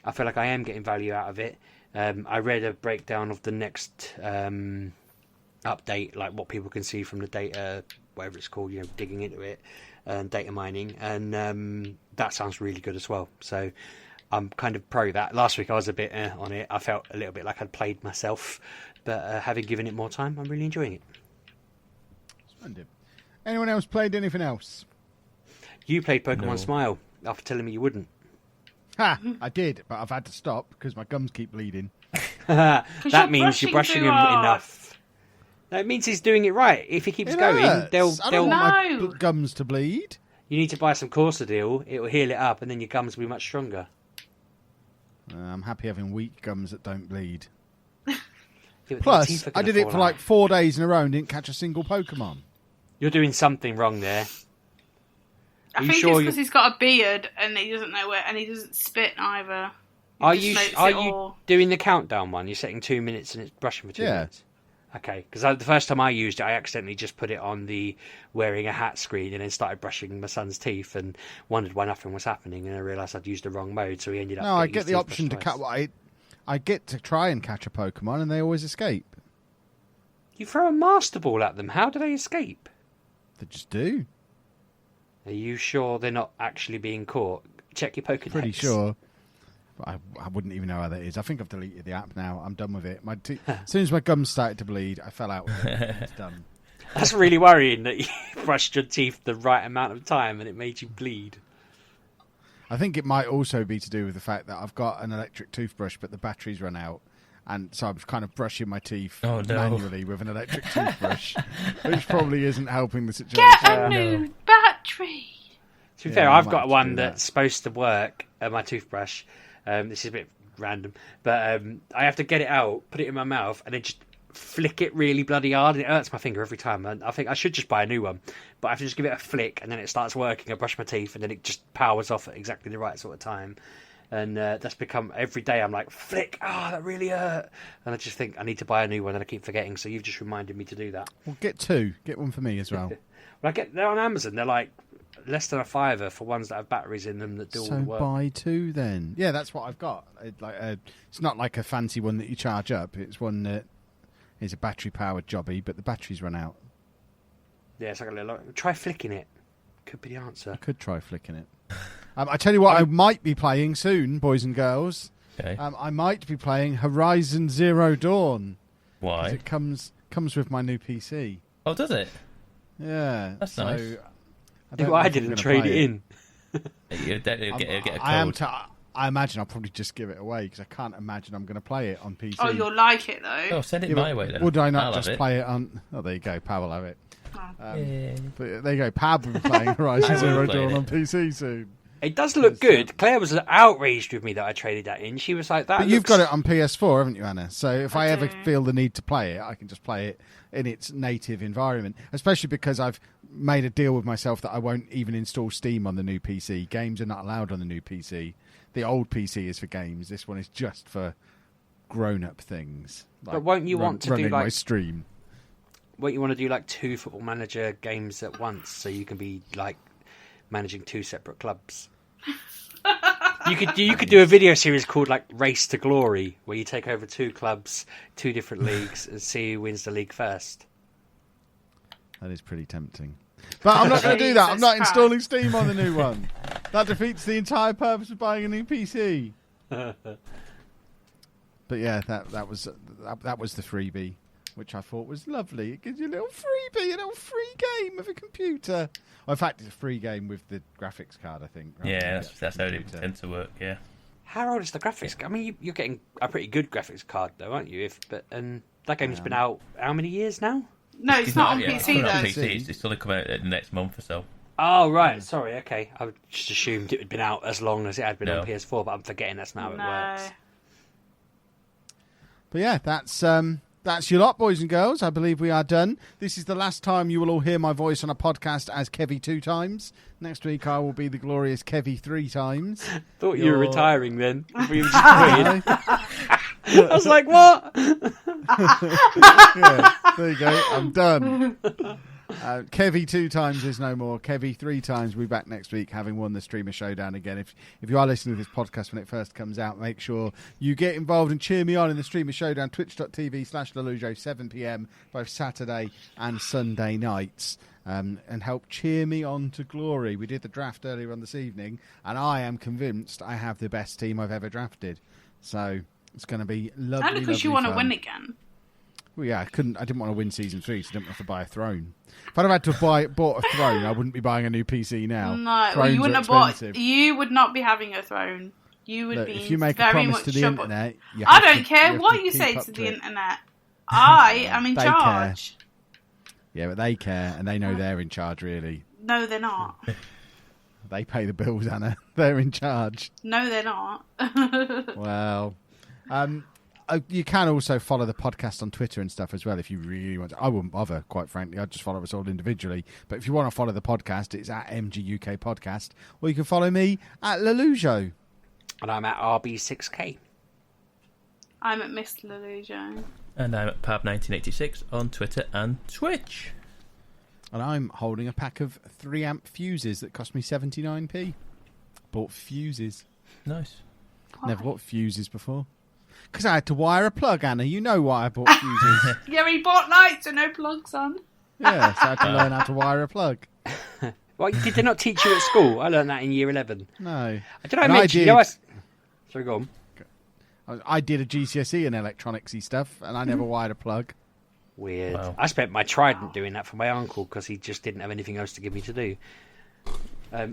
[SPEAKER 2] I feel like I am getting value out of it. I read a breakdown of the next update, like what people can see from the data, whatever it's called, you know, digging into it and data mining, and that sounds really good as well. So I'm kind of pro that. Last week I was a bit on it. I felt a little bit like I'd played myself, but having given it more time, I'm really enjoying it.
[SPEAKER 1] Splendid. Anyone else played anything else?
[SPEAKER 2] You played Pokemon Smile after telling me you wouldn't.
[SPEAKER 1] Ha! I did, but I've had to stop because my gums keep bleeding.
[SPEAKER 2] That means you're brushing him enough. That means he's doing it right. If he keeps going,
[SPEAKER 1] I don't want my gums to bleed.
[SPEAKER 2] You need to buy some Corsadil. It will heal it up, and then your gums will be much stronger.
[SPEAKER 1] I'm happy having weak gums that don't bleed.
[SPEAKER 2] Yeah,
[SPEAKER 1] Plus, I did it for like 4 days in a row and didn't catch a single Pokemon.
[SPEAKER 2] You're doing something wrong there.
[SPEAKER 3] I think it's because he's got a beard and he doesn't know where, and he doesn't spit either.
[SPEAKER 2] Are you doing the countdown one? You're setting 2 minutes and it's brushing for 2 minutes. Okay, because the first time I used it, I accidentally just put it on the wearing a hat screen and then started brushing my son's teeth and wondered why nothing was happening, and I realised I'd used the wrong mode, so he ended up...
[SPEAKER 1] No, I get the option to catch... I get to try and catch a Pokemon and they always escape.
[SPEAKER 2] You throw a Master Ball at them, how do they escape?
[SPEAKER 1] They just do.
[SPEAKER 2] Are you sure they're not actually being caught? Check your Pokédex.
[SPEAKER 1] Pretty sure. I wouldn't even know how that is. I think I've deleted the app now. I'm done with it. As soon as my gums started to bleed, I fell out with it. It's done.
[SPEAKER 2] That's really worrying that you brushed your teeth the right amount of time and it made you bleed.
[SPEAKER 1] I think it might also be to do with the fact that I've got an electric toothbrush, but the batteries run out. and so I'm kind of brushing my teeth
[SPEAKER 4] Oh, no.
[SPEAKER 1] manually with an electric toothbrush, which probably isn't helping the situation.
[SPEAKER 3] Get a new battery.
[SPEAKER 2] To be
[SPEAKER 1] Yeah,
[SPEAKER 2] fair,
[SPEAKER 1] I
[SPEAKER 2] I've
[SPEAKER 1] might
[SPEAKER 2] got
[SPEAKER 1] have to
[SPEAKER 2] one
[SPEAKER 1] do that.
[SPEAKER 2] that's supposed to work, my toothbrush. This is a bit random, but I have to get it out, put it in my mouth, and then just flick it really bloody hard. And it hurts my finger every time. And I think I should just buy a new one, but I have to just give it a flick, and then it starts working. I brush my teeth, and then it just powers off at exactly the right sort of time. And that's become every day. I'm like, flick! That really hurt. And I just think I need to buy a new one, and I keep forgetting. So you've just reminded me to do that.
[SPEAKER 1] Well, get two. Get one for me as well.
[SPEAKER 2] Well, they're on Amazon. They're like less than £5 for ones that have batteries in them that do all
[SPEAKER 1] So
[SPEAKER 2] the work.
[SPEAKER 1] buy two then. Yeah, that's what I've got. It's not like a fancy one that you charge up. It's one that is a battery-powered jobby, but the batteries run out.
[SPEAKER 2] Yeah, it's like a little. Try flicking it. Could be the answer.
[SPEAKER 1] I could try flicking it. I tell you what, I might be playing soon, boys and girls.
[SPEAKER 4] Okay.
[SPEAKER 1] I might be playing Horizon Zero Dawn. 'Cause
[SPEAKER 4] Why?
[SPEAKER 1] it comes with my new PC.
[SPEAKER 4] Oh, does it?
[SPEAKER 1] Yeah.
[SPEAKER 4] That's
[SPEAKER 1] so
[SPEAKER 4] nice.
[SPEAKER 1] don't know
[SPEAKER 2] I
[SPEAKER 1] if I'm
[SPEAKER 2] didn't
[SPEAKER 1] gonna
[SPEAKER 2] trade
[SPEAKER 1] play
[SPEAKER 2] it in.
[SPEAKER 4] You'll get a
[SPEAKER 1] I am.
[SPEAKER 4] code.
[SPEAKER 1] I imagine I'll probably just give it away because I can't imagine I'm going to play it on PC.
[SPEAKER 3] Oh, you'll like it though.
[SPEAKER 4] Oh, send it
[SPEAKER 1] Yeah,
[SPEAKER 4] my
[SPEAKER 1] but
[SPEAKER 4] way then.
[SPEAKER 1] Would I
[SPEAKER 4] I'll
[SPEAKER 1] not
[SPEAKER 4] have
[SPEAKER 1] just
[SPEAKER 4] it.
[SPEAKER 1] play it on? Oh, there you go. Pab will have it.
[SPEAKER 4] Yeah.
[SPEAKER 1] But there you go. Pab will be playing Horizon
[SPEAKER 4] I will
[SPEAKER 1] Zero
[SPEAKER 4] play
[SPEAKER 1] Dawn
[SPEAKER 4] it.
[SPEAKER 1] on PC soon.
[SPEAKER 2] It does look good. Claire was outraged with me that I traded that in. She was like, "That."
[SPEAKER 1] But you've got it on PS4, haven't you, Anna? So if I ever
[SPEAKER 3] do.
[SPEAKER 1] feel the need to play it, I can just play it in its native environment. Especially because I've made a deal with myself that I won't even install Steam on the new PC. Games are not allowed on the new PC. The old PC is for games. This one is just for grown-up things.
[SPEAKER 2] But won't you want to do,
[SPEAKER 1] running my
[SPEAKER 2] like-
[SPEAKER 1] stream?
[SPEAKER 2] What you want to do, like 2 Football Manager games at once, so you can be like managing 2 separate clubs. You could do a video series called like Race to Glory, where you take over 2 clubs, 2 different leagues, and see who wins the league first.
[SPEAKER 1] That is pretty tempting. But I'm not going to do that. I'm
[SPEAKER 3] Jesus
[SPEAKER 1] not
[SPEAKER 3] Christ.
[SPEAKER 1] installing Steam on the new one. That defeats the entire purpose of buying a new PC. But yeah, that was the freebie, which I thought was lovely. It gives you a little freebie, a little free game of a computer. Well, in fact, it's a free game with the graphics card, I think. rather than
[SPEAKER 4] Yeah,
[SPEAKER 1] the
[SPEAKER 4] that's how it
[SPEAKER 1] computer.
[SPEAKER 4] tends to work. Yeah.
[SPEAKER 2] How old is the graphics? I mean, you're getting a pretty good graphics card, though, aren't you? And that game's been out how many years now?
[SPEAKER 3] No, it's not on
[SPEAKER 4] yet.
[SPEAKER 3] PC
[SPEAKER 4] It's not on
[SPEAKER 3] though.
[SPEAKER 4] PC. It's still come out in the next month or so.
[SPEAKER 2] Oh, right. Sorry. Okay. I just assumed it had been out as long as it had been
[SPEAKER 4] No.
[SPEAKER 2] on PS4, but I'm forgetting that's not how it works.
[SPEAKER 1] But yeah, that's your lot, boys and girls. I believe we are done. This is the last time you will all hear my voice on a podcast as Kevy 2 times. Next week I will be the glorious Kevy 3 times.
[SPEAKER 2] Thought you were
[SPEAKER 1] You're-
[SPEAKER 2] retiring then. Before you just quit. I was like, what?
[SPEAKER 1] Yeah, there you go. I'm done. Kevy 2 times is no more. Kevy 3 times will be back next week, having won the Streamer Showdown again. If you are listening to this podcast when it first comes out, make sure you get involved and cheer me on in the Streamer Showdown, twitch.tv/Lelujo, 7 p.m, both Saturday and Sunday nights. And help cheer me on to glory. We did the draft earlier on this evening, and I am convinced I have the best team I've ever drafted. So it's going to be lovely.
[SPEAKER 3] Only because you
[SPEAKER 1] want
[SPEAKER 3] to win again.
[SPEAKER 1] Well, yeah, I didn't want to win season 3, so I didn't have to buy a throne. If I'd have had to have bought a throne, I wouldn't be buying a new PC now.
[SPEAKER 3] No, well,
[SPEAKER 1] Thrones
[SPEAKER 3] you wouldn't
[SPEAKER 1] are
[SPEAKER 3] have bought.
[SPEAKER 1] expensive.
[SPEAKER 3] You would not be having a throne. You would
[SPEAKER 1] Look,
[SPEAKER 3] be
[SPEAKER 1] if you make a
[SPEAKER 3] very
[SPEAKER 1] promise
[SPEAKER 3] much
[SPEAKER 1] to the
[SPEAKER 3] trouble.
[SPEAKER 1] internet, you
[SPEAKER 3] I
[SPEAKER 1] have
[SPEAKER 3] don't
[SPEAKER 1] to-
[SPEAKER 3] care
[SPEAKER 1] have
[SPEAKER 3] what
[SPEAKER 1] to
[SPEAKER 3] you
[SPEAKER 1] keep
[SPEAKER 3] say
[SPEAKER 1] up
[SPEAKER 3] to the
[SPEAKER 1] it.
[SPEAKER 3] internet. I am in
[SPEAKER 1] They
[SPEAKER 3] charge.
[SPEAKER 1] Yeah, but they care, and they know they're in charge, really.
[SPEAKER 3] No, they're not.
[SPEAKER 1] They pay the bills, Anna. They're in charge.
[SPEAKER 3] No, they're not.
[SPEAKER 1] Well, you can also follow the podcast on Twitter and stuff as well if you really want to. I wouldn't bother, quite frankly. I'd just follow us all individually. But if you want to follow the podcast, it's at MGUK Podcast. Or you can follow me at Lelujo.
[SPEAKER 2] And I'm at RB6K.
[SPEAKER 3] I'm at Miss Lelujo.
[SPEAKER 4] And I'm at Pab1986 on Twitter and Twitch.
[SPEAKER 1] And I'm holding a pack of 3-amp fuses that cost me 79p. Bought fuses.
[SPEAKER 4] Nice.
[SPEAKER 1] Never bought fuses before. Because I had to wire a plug, Anna. You know why I bought fuses.
[SPEAKER 3] Yeah, he bought lights and no plugs on.
[SPEAKER 1] Yeah, so I had to learn how to wire a plug.
[SPEAKER 2] Well, did they not teach you at school? I learned that in year 11.
[SPEAKER 1] No.
[SPEAKER 2] Did I
[SPEAKER 1] And
[SPEAKER 2] mention? Sorry, go on.
[SPEAKER 1] I did a GCSE in electronicsy stuff, and I never wired a plug.
[SPEAKER 2] Weird.
[SPEAKER 4] Wow.
[SPEAKER 2] I spent my trident doing that for my uncle because he just didn't have anything else to give me to do. Now,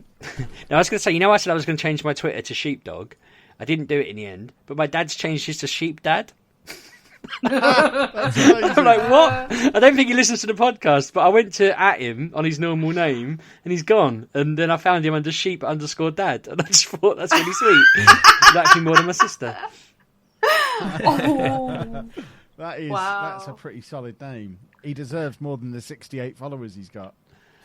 [SPEAKER 2] I was going to say, I said I was going to change my Twitter to Sheepdog. I didn't do it in the end, but my dad's changed his to Sheep Dad.
[SPEAKER 1] That's amazing.
[SPEAKER 2] I'm like, what? I don't think he listens to the podcast, but I went to at him on his normal name, and he's gone. And then I found him under sheep_dad, and I just thought that's really sweet. He's actually more than my sister.
[SPEAKER 3] Oh.
[SPEAKER 1] That's a pretty solid name. He deserves more than the 68 followers he's got.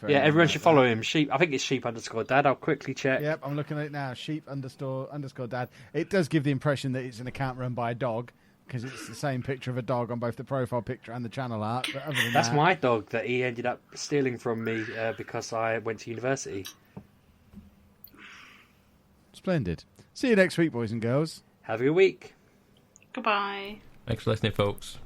[SPEAKER 2] Yeah, everyone should follow him. I think it's sheep_dad. I'll quickly check.
[SPEAKER 1] Yep, I'm looking at it now. Sheep_dad. It does give the impression that it's an account run by a dog, because it's the same picture of a dog on both the profile picture and the channel art. But other than
[SPEAKER 2] That's
[SPEAKER 1] that,
[SPEAKER 2] my dog that he ended up stealing from me because I went to university.
[SPEAKER 1] Splendid. See you next week, boys and girls.
[SPEAKER 2] Have a good week.
[SPEAKER 3] Goodbye.
[SPEAKER 4] Thanks for listening, folks.